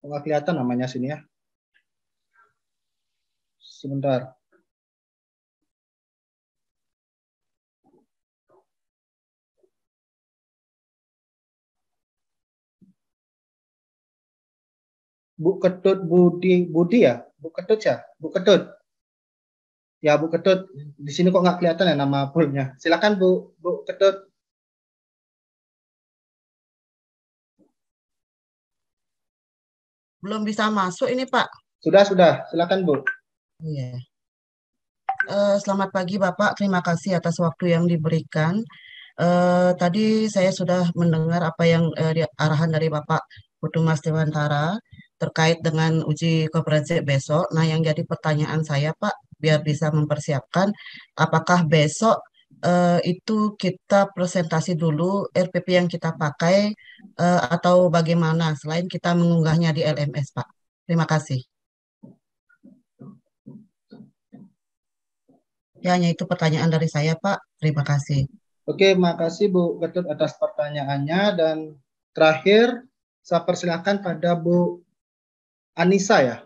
Nggak kelihatan namanya sini ya. Sebentar. Bu Ketut Budi ya? Bu Ketut ya? Bu Ketut. Ya Bu Ketut, di sini kok nggak kelihatan ya nama fullnya. Silakan Bu Ketut. Belum bisa masuk ini Pak. Sudah. Silakan Bu. Iya. Selamat pagi Bapak, terima kasih atas waktu yang diberikan. Tadi saya sudah mendengar apa yang arahan dari Bapak Putu Mas Dewantara terkait dengan uji komprehensif besok. Nah, yang jadi pertanyaan saya Pak, biar bisa mempersiapkan, apakah besok itu kita presentasi dulu RPP yang kita pakai atau bagaimana selain kita mengunggahnya di LMS Pak? Terima kasih. Ya, hanya itu pertanyaan dari saya, Pak. Terima kasih. Oke, makasih Bu Ketut atas pertanyaannya. Dan terakhir, saya persilakan pada Bu Anissa ya.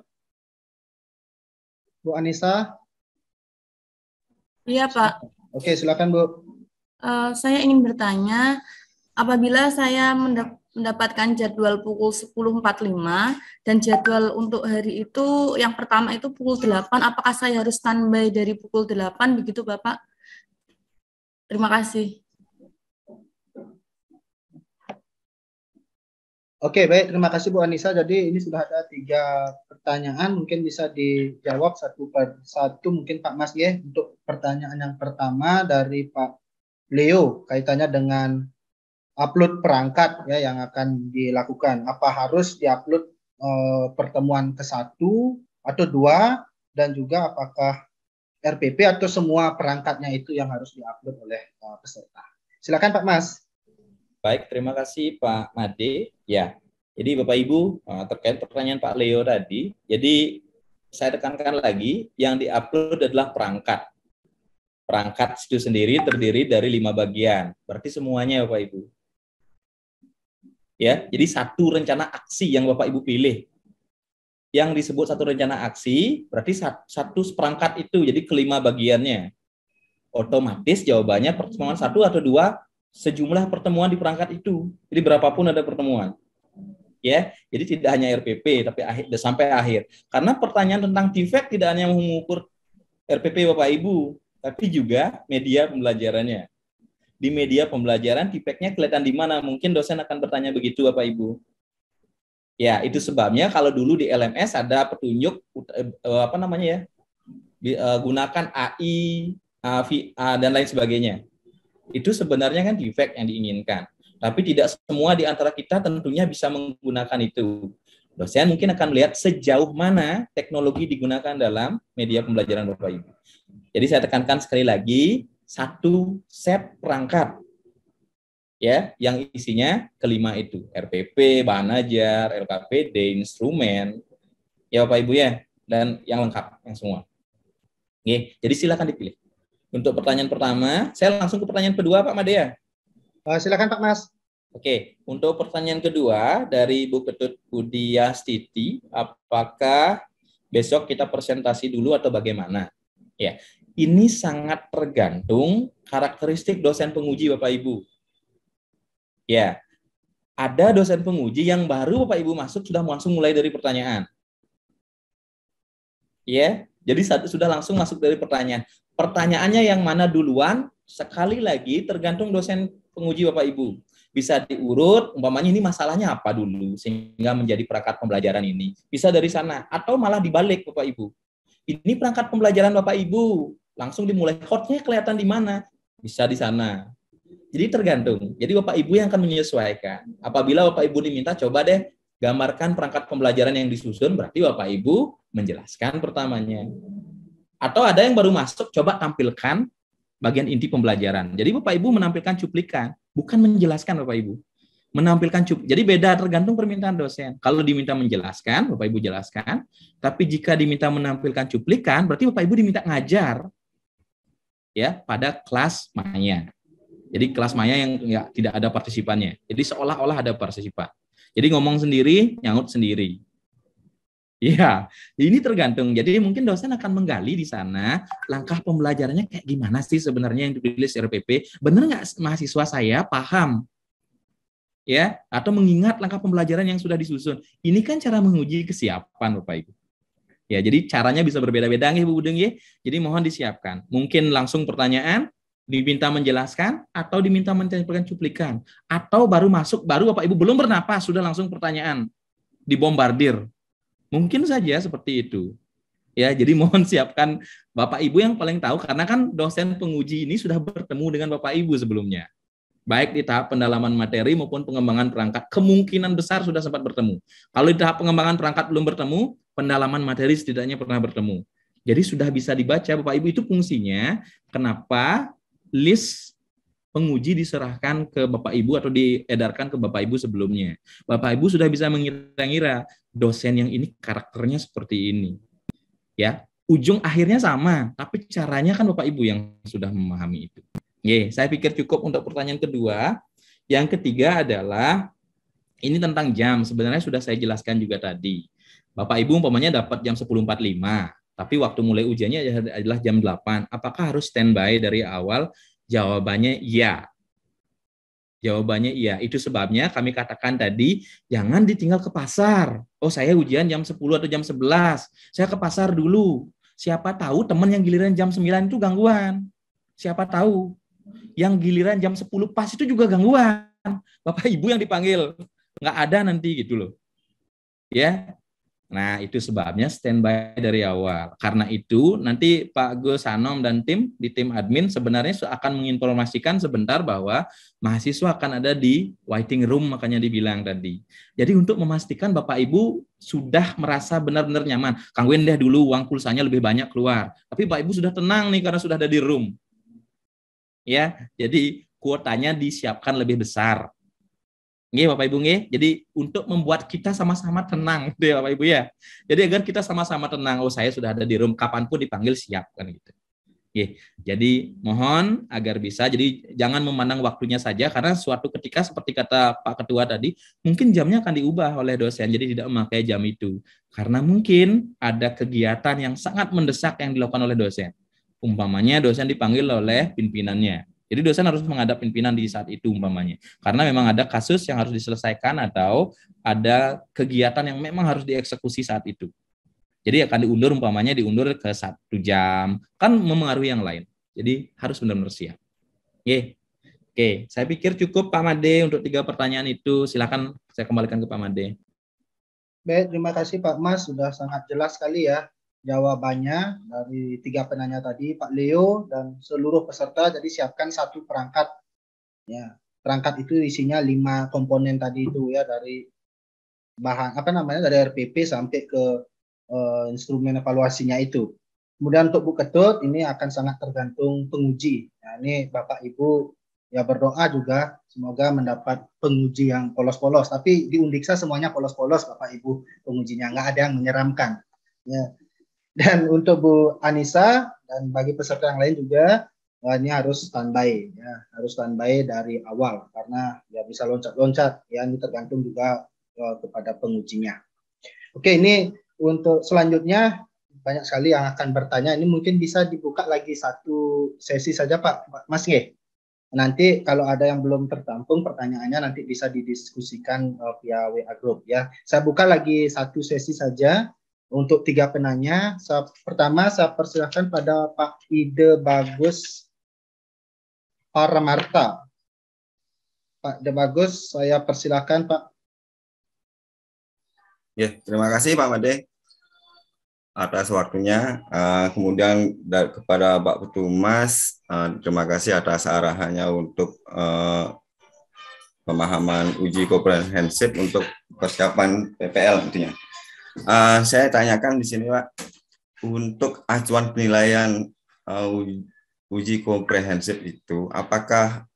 Bu Anissa. Iya, Pak. Oke, silakan Bu. Saya ingin bertanya, apabila saya mendapatkan jadwal pukul 10.45 dan jadwal untuk hari itu yang pertama itu pukul 8. Apakah saya harus standby dari pukul 8 begitu Bapak? Terima kasih. Oke, baik. Terima kasih Bu Anissa. Jadi ini sudah ada 3 pertanyaan. Mungkin bisa dijawab satu per satu. Mungkin Pak Mas ya. Untuk pertanyaan yang pertama dari Pak Leo. Kaitannya dengan upload perangkat ya yang akan dilakukan. Apa harus diupload pertemuan ke-1 atau 2? Dan juga apakah RPP atau semua perangkatnya itu yang harus diupload oleh peserta. Silakan Pak Mas. Baik, terima kasih Pak Made. Ya, jadi Bapak Ibu terkait pertanyaan Pak Leo tadi, jadi saya tekankan lagi, yang diupload adalah perangkat. Perangkat itu sendiri terdiri dari 5 bagian, berarti semuanya Bapak Ibu. Ya, jadi satu rencana aksi yang Bapak Ibu pilih. Yang disebut satu rencana aksi, berarti satu perangkat itu, jadi kelima bagiannya. Otomatis jawabannya pertemuan 1 atau 2, sejumlah pertemuan di perangkat itu. Jadi berapapun ada pertemuan. Ya, jadi tidak hanya RPP tapi sampai akhir. Karena pertanyaan tentang defect tidak hanya mengukur RPP Bapak Ibu, tapi juga media pembelajarannya. Di media pembelajaran defect-nya kelihatan di mana? Mungkin dosen akan bertanya begitu Bapak Ibu. Ya, itu sebabnya kalau dulu di LMS ada petunjuk gunakan AI, VA dan lain sebagainya. Itu sebenarnya kan defect yang diinginkan. Tapi tidak semua di antara kita tentunya bisa menggunakan itu. Dosen mungkin akan melihat sejauh mana teknologi digunakan dalam media pembelajaran Bapak Ibu. Jadi saya tekankan sekali lagi, satu set perangkat ya yang isinya kelima itu, RPP, bahan ajar, LKPD, instrumen, ya Bapak Ibu ya, dan yang lengkap, yang semua. Oke, jadi silakan dipilih. Untuk pertanyaan pertama, saya langsung ke pertanyaan kedua, Pak Madea. Silakan Pak Mas. Oke, untuk pertanyaan kedua dari Bu Ketut Budiastiti, apakah besok kita presentasi dulu atau bagaimana? Ya, ini sangat tergantung karakteristik dosen penguji Bapak Ibu. Ya, ada dosen penguji yang baru Bapak Ibu masuk sudah langsung mulai dari pertanyaan. Ya, jadi sudah langsung masuk dari pertanyaan. Pertanyaannya yang mana duluan, sekali lagi tergantung dosen penguji Bapak Ibu. Bisa diurut, umpamanya ini masalahnya apa dulu, sehingga menjadi perangkat pembelajaran ini. Bisa dari sana, atau malah dibalik Bapak Ibu. Ini perangkat pembelajaran Bapak Ibu, langsung dimulai, hotnya kelihatan di mana? Bisa di sana. Jadi tergantung. Jadi Bapak Ibu yang akan menyesuaikan. Apabila Bapak Ibu diminta, coba deh gambarkan perangkat pembelajaran yang disusun, berarti Bapak Ibu menjelaskan pertamanya. Atau ada yang baru masuk, coba tampilkan bagian inti pembelajaran. Jadi Bapak Ibu menampilkan cuplikan, bukan menjelaskan Bapak Ibu. Menampilkan jadi beda tergantung permintaan dosen. Kalau diminta menjelaskan, Bapak Ibu jelaskan. Tapi jika diminta menampilkan cuplikan, berarti Bapak Ibu diminta ngajar ya pada kelas maya. Jadi kelas maya yang tidak ada partisipannya. Jadi seolah-olah ada partisipan. Jadi ngomong sendiri, nyaut sendiri. Iya, ini tergantung. Jadi mungkin dosen akan menggali di sana langkah pembelajarannya kayak gimana sih sebenarnya yang ditulis RPP. Benar nggak mahasiswa saya paham? Ya, atau mengingat langkah pembelajaran yang sudah disusun. Ini kan cara menguji kesiapan Bapak Ibu. Ya, jadi caranya bisa berbeda-beda nggih Bu Budeng ya. Jadi mohon disiapkan. Mungkin langsung pertanyaan, diminta menjelaskan atau diminta menampilkan cuplikan. Atau baru masuk, baru Bapak Ibu belum bernapas sudah langsung pertanyaan. Dibombardir. Mungkin saja seperti itu. Ya, jadi mohon siapkan Bapak Ibu yang paling tahu karena kan dosen penguji ini sudah bertemu dengan Bapak Ibu sebelumnya. Baik di tahap pendalaman materi maupun pengembangan perangkat, kemungkinan besar sudah sempat bertemu. Kalau di tahap pengembangan perangkat belum bertemu, pendalaman materi setidaknya pernah bertemu. Jadi sudah bisa dibaca Bapak Ibu, itu fungsinya kenapa list penguji diserahkan ke Bapak Ibu atau diedarkan ke Bapak Ibu sebelumnya. Bapak Ibu sudah bisa mengira-ngira dosen yang ini karakternya seperti ini. Ya, ujung akhirnya sama, tapi caranya kan Bapak Ibu yang sudah memahami itu. Oke, saya pikir cukup untuk pertanyaan kedua. Yang ketiga adalah ini tentang jam. Sebenarnya sudah saya jelaskan juga tadi. Bapak Ibu umpamanya dapat jam 10.45, tapi waktu mulai ujiannya adalah jam 8. Apakah harus standby dari awal? Jawabannya ya. Jawabannya iya. Itu sebabnya kami katakan tadi, jangan ditinggal ke pasar. Oh, saya ujian jam 10 atau jam 11. Saya ke pasar dulu. Siapa tahu teman yang giliran jam 9 itu gangguan. Siapa tahu. Yang giliran jam 10 pas itu juga gangguan. Bapak Ibu yang dipanggil. Nggak ada nanti gitu loh. Ya. Nah, itu sebabnya standby dari awal. Karena itu, nanti Pak Gus Hanom dan tim, di tim admin sebenarnya akan menginformasikan sebentar bahwa mahasiswa akan ada di waiting room, makanya dibilang tadi. Jadi untuk memastikan Bapak Ibu sudah merasa benar-benar nyaman. Kang Win deh dulu, uang pulsanya lebih banyak keluar. Tapi Bapak Ibu sudah tenang nih karena sudah ada di room. Ya, jadi kuotanya disiapkan lebih besar. Nggih, Bapak Ibu nggih. Jadi untuk membuat kita sama-sama tenang, gitu ya Bapak Ibu ya. Jadi agar kita sama-sama tenang. Oh, saya sudah ada di room, kapanpun dipanggil siap kan gitu. Nggih. Jadi mohon agar bisa. Jadi jangan memandang waktunya saja karena suatu ketika seperti kata Pak Ketua tadi, mungkin jamnya akan diubah oleh dosen. Jadi tidak memakai jam itu. Karena mungkin ada kegiatan yang sangat mendesak yang dilakukan oleh dosen. Umpamanya dosen dipanggil oleh pimpinannya. Jadi dosen harus menghadap pimpinan di saat itu umpamanya. Karena memang ada kasus yang harus diselesaikan atau ada kegiatan yang memang harus dieksekusi saat itu. Jadi akan diundur umpamanya diundur ke 1 jam. Kan memengaruhi yang lain. Jadi harus benar-benar siap. Oke, saya pikir cukup Pak Made untuk 3 pertanyaan itu. Silakan saya kembalikan ke Pak Made. Baik, terima kasih Pak Mas. Sudah sangat jelas sekali ya jawabannya dari 3 penanya tadi, Pak Leo dan seluruh peserta. Jadi siapkan 1 perangkat. Ya, perangkat itu isinya 5 komponen tadi itu ya, dari bahan dari RPP sampai ke instrumen evaluasinya itu. Kemudian untuk Bu Ketut ini akan sangat tergantung penguji. Nah, ini Bapak Ibu ya berdoa juga semoga mendapat penguji yang polos-polos. Tapi di Undiksa semuanya polos-polos Bapak Ibu pengujinya, nggak ada yang menyeramkan. Ya. Dan untuk Bu Anissa dan bagi peserta yang lain juga ini harus standby ya, harus standby dari awal karena ya bisa loncat-loncat ya, ini tergantung juga kepada pengujinya. Oke, ini untuk selanjutnya banyak sekali yang akan bertanya. Ini mungkin bisa dibuka lagi 1 sesi saja Pak Mas nggih. Nanti kalau ada yang belum tertampung pertanyaannya nanti bisa didiskusikan via WA group ya. Saya buka lagi 1 sesi saja. Untuk 3 penanya, pertama saya persilahkan pada Pak Ide Bagus Paramarta. Pak Ide Bagus, saya persilahkan Pak. Ya, terima kasih Pak Made atas waktunya. Kemudian kepada Pak Petumas, terima kasih atas arahannya untuk pemahaman uji komprehensif untuk persiapan PPL tentunya. Saya tanyakan di sini Pak, untuk acuan penilaian uji komprehensif itu, apakah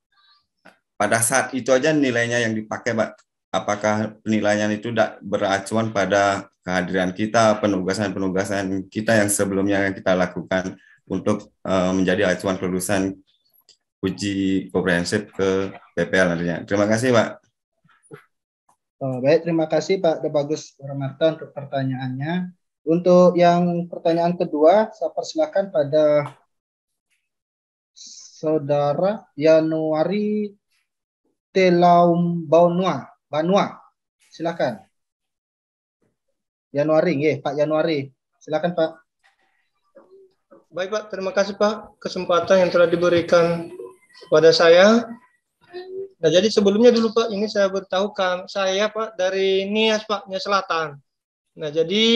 pada saat itu aja nilainya yang dipakai Pak? Apakah penilaian itu tidak beracuan pada kehadiran kita, penugasan-penugasan kita yang sebelumnya kita lakukan untuk menjadi acuan kelulusan uji komprehensif ke PPL nantinya? Terima kasih Pak. Baik, terima kasih Pak De Bagus Paramarta untuk pertanyaannya. Untuk yang pertanyaan kedua, saya persilakan pada Saudara Januari Telaum Banua. Silakan. Januari, Pak Januari. Silakan Pak. Baik Pak, terima kasih Pak kesempatan yang telah diberikan kepada saya. Nah, jadi sebelumnya dulu Pak, ini saya beritahukan, saya Pak dari Nias Pak, Nias Selatan. Nah, jadi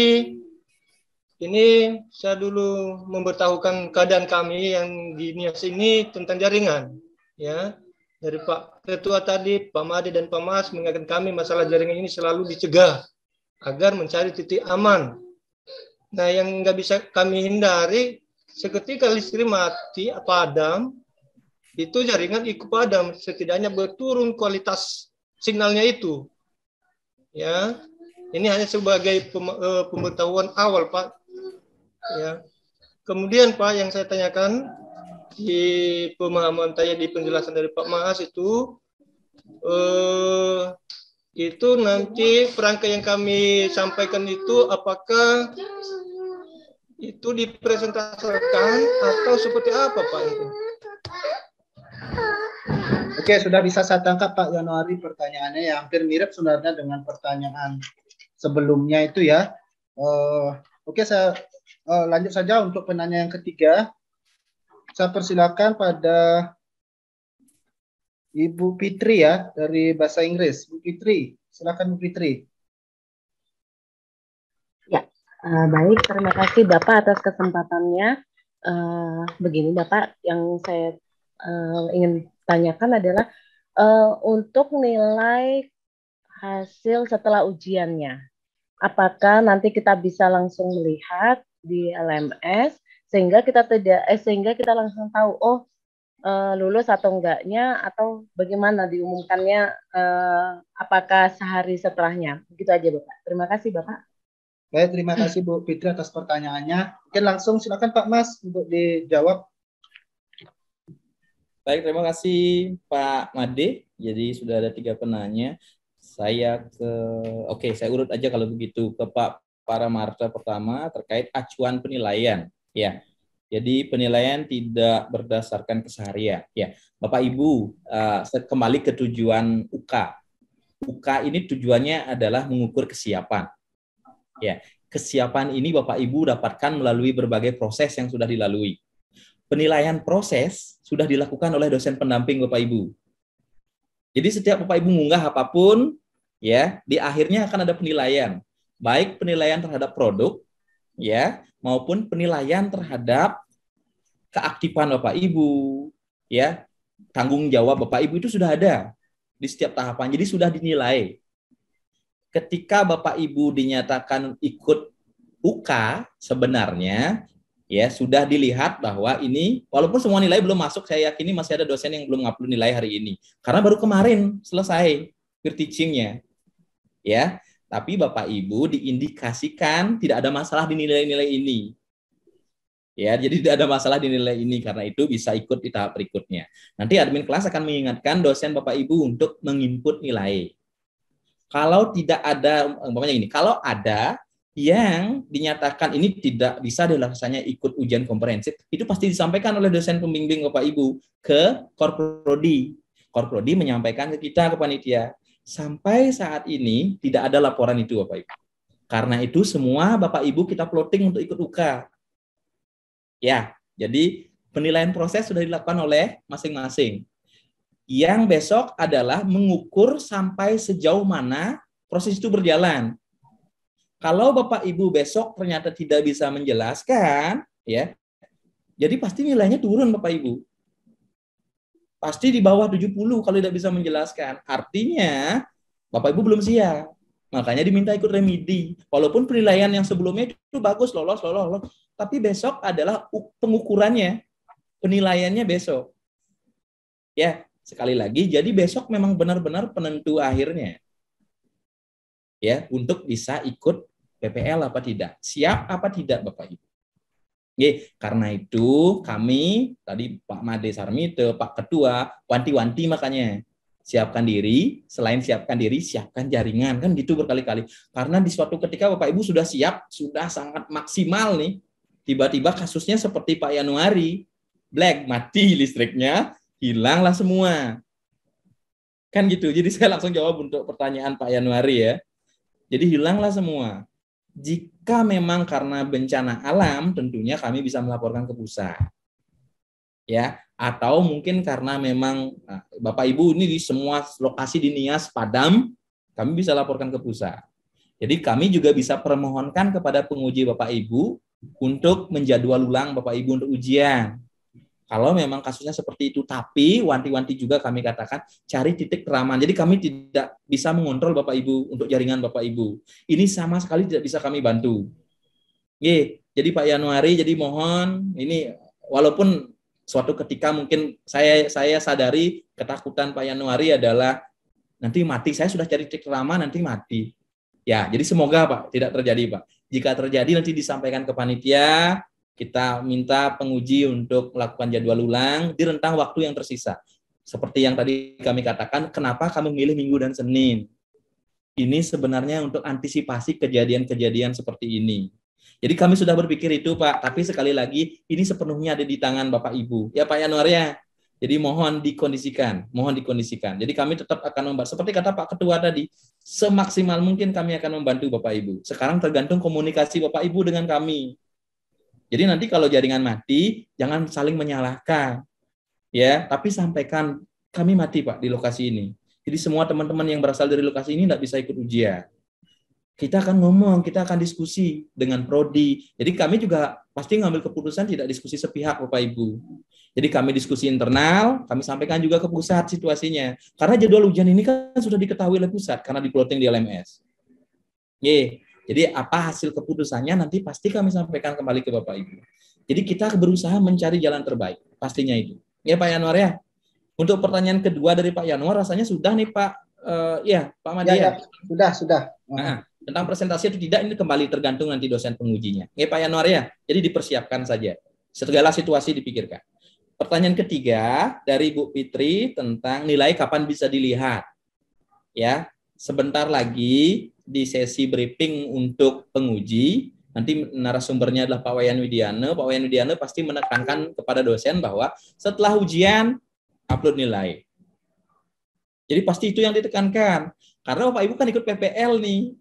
ini saya dulu memberitahukan keadaan kami yang di Nias ini tentang jaringan. Ya, dari Pak Ketua tadi, Pak Made dan Pak Mas mengingatkan kami masalah jaringan ini selalu dicegah agar mencari titik aman. Nah, yang nggak bisa kami hindari, seketika listrik mati, padam, itu jaringan ikut padam, setidaknya berturun kualitas signalnya itu. Ya, ini hanya sebagai pemberitahuan awal, Pak. Ya. Kemudian, Pak, yang saya tanyakan di pemahaman saya di penjelasan dari Pak Mas itu nanti perangkat yang kami sampaikan itu apakah itu dipresentasikan atau seperti apa, Pak itu? Oke, sudah bisa saya tangkap Pak Januari pertanyaannya yang hampir mirip sebenarnya dengan pertanyaan sebelumnya itu ya. Oke, saya lanjut saja untuk penanya yang ketiga. Saya persilakan pada Ibu Fitri ya dari Bahasa Inggris. Bu Fitri, silakan Bu Fitri. Ya, baik. Terima kasih Bapak atas kesempatannya. Begini Bapak, yang saya ingin tanyakan adalah untuk nilai hasil setelah ujiannya. Apakah nanti kita bisa langsung melihat di LMS sehingga kita langsung tahu lulus atau enggaknya, atau bagaimana diumumkannya, apakah sehari setelahnya? Begitu aja Bapak. Terima kasih Bapak. Baik, terima kasih Bu Fitri atas pertanyaannya. Mungkin langsung silakan Pak Mas untuk dijawab. Baik, terima kasih Pak Made. Jadi sudah ada 3 penanya. Saya urut aja kalau begitu ke Pak Paramarta pertama terkait acuan penilaian. Ya, jadi penilaian tidak berdasarkan keseharian. Ya, Bapak Ibu, kembali ke tujuan UK. UK ini tujuannya adalah mengukur kesiapan. Ya, kesiapan ini Bapak Ibu dapatkan melalui berbagai proses yang sudah dilalui. Penilaian proses sudah dilakukan oleh dosen pendamping Bapak Ibu. Jadi setiap Bapak Ibu mengunggah apapun, ya, di akhirnya akan ada penilaian, baik penilaian terhadap produk, ya, maupun penilaian terhadap keaktifan Bapak Ibu, ya, tanggung jawab Bapak Ibu itu sudah ada di setiap tahapan. Jadi sudah dinilai. Ketika Bapak Ibu dinyatakan ikut UK, sebenarnya ya sudah dilihat bahwa ini, walaupun semua nilai belum masuk, saya yakini masih ada dosen yang belum ngupload nilai hari ini karena baru kemarin selesai peer teaching-nya, ya. Tapi Bapak Ibu diindikasikan tidak ada masalah di nilai-nilai ini, ya. Jadi tidak ada masalah di nilai ini, karena itu bisa ikut di tahap berikutnya. Nanti admin kelas akan mengingatkan dosen Bapak Ibu untuk menginput nilai. Kalau tidak ada, umpamanya ini, kalau ada yang dinyatakan ini tidak bisa dilaksanakannya ikut ujian komprehensif, itu pasti disampaikan oleh dosen pembimbing Bapak Ibu ke Korprodi. Korprodi menyampaikan ke kita, ke panitia. Sampai saat ini tidak ada laporan itu Bapak Ibu. Karena itu semua Bapak Ibu kita plotting untuk ikut UK. Ya, jadi penilaian proses sudah dilakukan oleh masing-masing. Yang besok adalah mengukur sampai sejauh mana proses itu berjalan. Kalau Bapak Ibu besok ternyata tidak bisa menjelaskan, ya, jadi pasti nilainya turun Bapak Ibu. Pasti di bawah 70 kalau tidak bisa menjelaskan. Artinya Bapak Ibu belum siap. Makanya diminta ikut remedi. Walaupun penilaian yang sebelumnya itu bagus, lolos. Tapi besok adalah pengukurannya, penilaiannya besok. Ya, sekali lagi, jadi besok memang benar-benar penentu akhirnya. Ya, untuk bisa ikut PPL apa tidak, siap apa tidak Bapak Ibu. Karena itu kami tadi Pak Made Sarmite, Pak Ketua, wanti-wanti makanya siapkan diri, selain siapkan diri, siapkan jaringan, kan gitu berkali-kali. Karena di suatu ketika Bapak Ibu sudah siap, sudah sangat maksimal nih, tiba-tiba kasusnya seperti Pak Januari, black, mati listriknya, hilanglah semua. Kan gitu. Jadi saya langsung jawab untuk pertanyaan Pak Januari ya. Jadi hilanglah semua. Jika memang karena bencana alam, tentunya kami bisa melaporkan ke pusat. Ya, atau mungkin karena memang Bapak Ibu ini di semua lokasi di Nias padam, kami bisa laporkan ke pusat. Jadi kami juga bisa permohonkan kepada penguji Bapak Ibu untuk menjadwal ulang Bapak Ibu untuk ujian. Kalau memang kasusnya seperti itu, tapi wanti-wanti juga kami katakan cari titik teraman. Jadi kami tidak bisa mengontrol Bapak Ibu untuk jaringan Bapak Ibu. Ini sama sekali tidak bisa kami bantu. Jadi Pak Januari, jadi mohon ini walaupun suatu ketika mungkin saya sadari ketakutan Pak Januari adalah nanti mati. Saya sudah cari titik teraman nanti mati. Ya, jadi semoga Pak tidak terjadi Pak. Jika terjadi nanti disampaikan ke panitia. Kita minta penguji untuk melakukan jadwal ulang di rentang waktu yang tersisa. Seperti yang tadi kami katakan, kenapa kami memilih Minggu dan Senin? Ini sebenarnya untuk antisipasi kejadian-kejadian seperti ini. Jadi kami sudah berpikir itu Pak, tapi sekali lagi ini sepenuhnya ada di tangan Bapak Ibu. Ya Pak Januari ya. Jadi mohon dikondisikan, mohon dikondisikan. Jadi kami tetap akan membantu, seperti kata Pak Ketua tadi, semaksimal mungkin kami akan membantu Bapak Ibu. Sekarang tergantung komunikasi Bapak Ibu dengan kami. Jadi nanti kalau jaringan mati, jangan saling menyalahkan, ya. Tapi sampaikan kami mati Pak di lokasi ini. Jadi semua teman-teman yang berasal dari lokasi ini tidak bisa ikut ujian. Kita akan ngomong, kita akan diskusi dengan prodi. Jadi kami juga pasti ngambil keputusan tidak diskusi sepihak Bapak Ibu. Jadi kami diskusi internal, kami sampaikan juga ke pusat situasinya. Karena jadwal ujian ini kan sudah diketahui oleh pusat karena di-plotting di LMS. Jadi apa hasil keputusannya nanti pasti kami sampaikan kembali ke Bapak Ibu. Jadi kita berusaha mencari jalan terbaik, pastinya itu. Ya Pak Yanuar ya. Untuk pertanyaan kedua dari Pak Yanuar rasanya sudah nih Pak. Ya Pak Madia. Ya, sudah. Nah, tentang presentasi itu tidak, ini kembali tergantung nanti dosen pengujinya. Ya Pak Yanuar ya. Jadi dipersiapkan saja. Segala situasi dipikirkan. Pertanyaan ketiga dari Bu Fitri tentang nilai kapan bisa dilihat. Ya, sebentar lagi di sesi briefing untuk penguji, nanti narasumbernya adalah Pak Wayan Widiana. Pak Wayan Widiana pasti menekankan kepada dosen bahwa setelah ujian upload nilai. Jadi pasti itu yang ditekankan. Karena Bapak Ibu kan ikut PPL nih,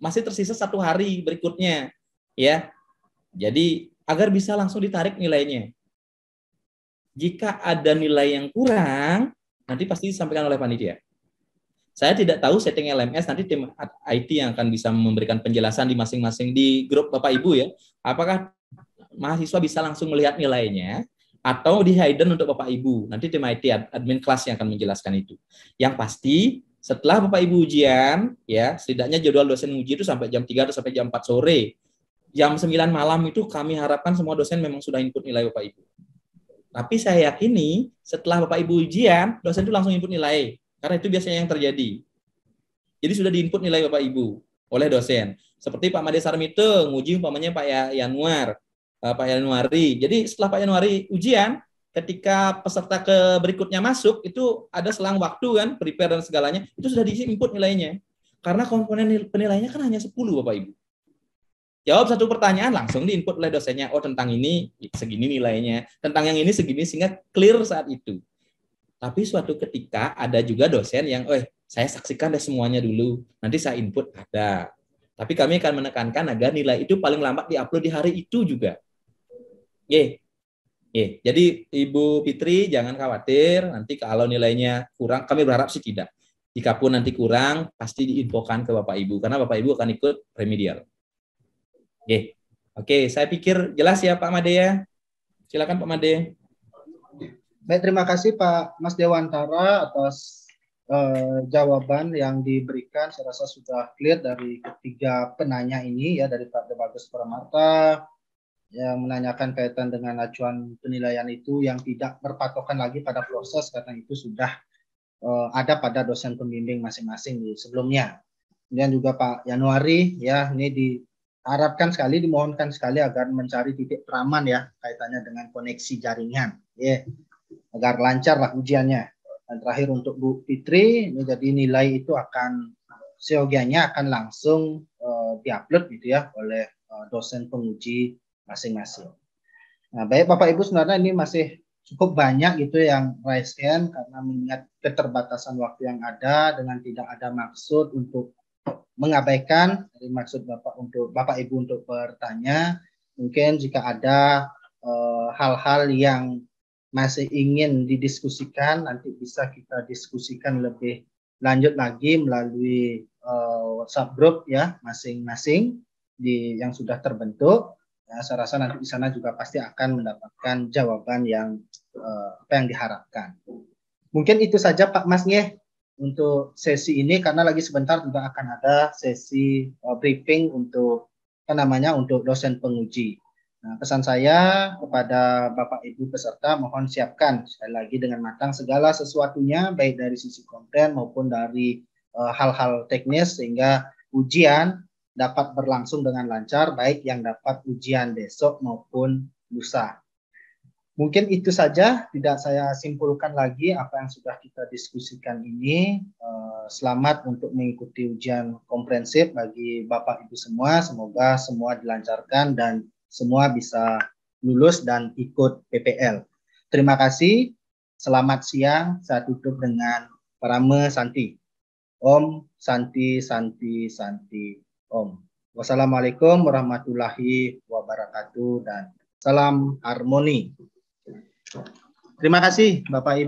masih tersisa 1 hari berikutnya, ya. Jadi agar bisa langsung ditarik nilainya. Jika ada nilai yang kurang, nanti pasti disampaikan oleh panitia. Saya tidak tahu setting LMS, nanti tim IT yang akan bisa memberikan penjelasan di masing-masing di grup Bapak Ibu ya. Apakah mahasiswa bisa langsung melihat nilainya atau di hidden untuk Bapak Ibu. Nanti tim IT admin kelas yang akan menjelaskan itu. Yang pasti setelah Bapak Ibu ujian, ya setidaknya jadwal dosen uji itu sampai jam 3 atau sampai jam 4 sore. Jam 9 malam itu kami harapkan semua dosen memang sudah input nilai Bapak Ibu. Tapi saya yakini setelah Bapak Ibu ujian, dosen itu langsung input nilai. Karena itu biasanya yang terjadi. Jadi sudah diinput nilai Bapak Ibu oleh dosen. Seperti Pak Made Sarmito, nguji umpamanya Pak Yanuar, Pak Yanuari. Jadi setelah Pak Yanuari ujian, ketika peserta ke berikutnya masuk, itu ada selang waktu kan, prepare dan segalanya, itu sudah diisi input nilainya. Karena komponen penilaiannya kan hanya 10 Bapak Ibu. Jawab satu pertanyaan langsung diinput oleh dosennya. Oh tentang ini segini nilainya, tentang yang ini segini, sehingga clear saat itu. Tapi suatu ketika ada juga dosen yang, saya saksikan deh semuanya dulu, nanti saya input ada. Tapi kami akan menekankan agar nilai itu paling lambat diupload di hari itu juga. Jadi Ibu Fitri jangan khawatir, nanti kalau nilainya kurang, kami berharap sih tidak. Jikapun nanti kurang, pasti diinfokan ke Bapak Ibu, karena Bapak Ibu akan ikut remedial. Oke, saya pikir jelas ya Pak Made ya. Silakan Pak Made. Baik, terima kasih Pak Mas Dewantara atas jawaban yang diberikan. Saya rasa sudah clear dari ketiga penanya ini ya, dari Pak Debagus Pramata yang menanyakan kaitan dengan acuan penilaian itu yang tidak berpatokan lagi pada proses karena itu sudah ada pada dosen pembimbing masing-masing di sebelumnya. Kemudian juga Pak Yanuari ya, ini diharapkan sekali, dimohonkan sekali agar mencari titik teraman ya kaitannya dengan koneksi jaringan agar lancar lah ujiannya. Dan terakhir untuk Bu Fitri, ini jadi nilai itu akan seyogianya akan langsung diupload gitu ya oleh dosen penguji masing-masing. Nah, baik Bapak Ibu, sebenarnya ini masih cukup banyak gitu yang raise hand karena mengingat keterbatasan waktu yang ada dengan tidak ada maksud untuk mengabaikan dari maksud Bapak Ibu untuk bertanya. Mungkin jika ada hal-hal yang masih ingin didiskusikan, nanti bisa kita diskusikan lebih lanjut lagi melalui WhatsApp group ya masing-masing yang sudah terbentuk. Ya, saya rasa nanti di sana juga pasti akan mendapatkan jawaban yang apa yang diharapkan. Mungkin itu saja Pak Mas untuk sesi ini, karena lagi sebentar juga akan ada sesi briefing untuk untuk dosen penguji. Nah, pesan saya kepada Bapak Ibu peserta, mohon siapkan sekali lagi dengan matang segala sesuatunya, baik dari sisi konten maupun dari hal-hal teknis, sehingga ujian dapat berlangsung dengan lancar, baik yang dapat ujian besok maupun lusa. Mungkin itu saja, tidak saya simpulkan lagi apa yang sudah kita diskusikan ini. Selamat untuk mengikuti ujian komprehensif bagi Bapak Ibu semua, semoga semua dilancarkan dan semua bisa lulus dan ikut PPL. Terima kasih. Selamat siang, saya tutup dengan Parama Santi. Om Santi Santi Santi Om. Wassalamualaikum warahmatullahi wabarakatuh dan salam harmoni. Terima kasih Bapak Ibu.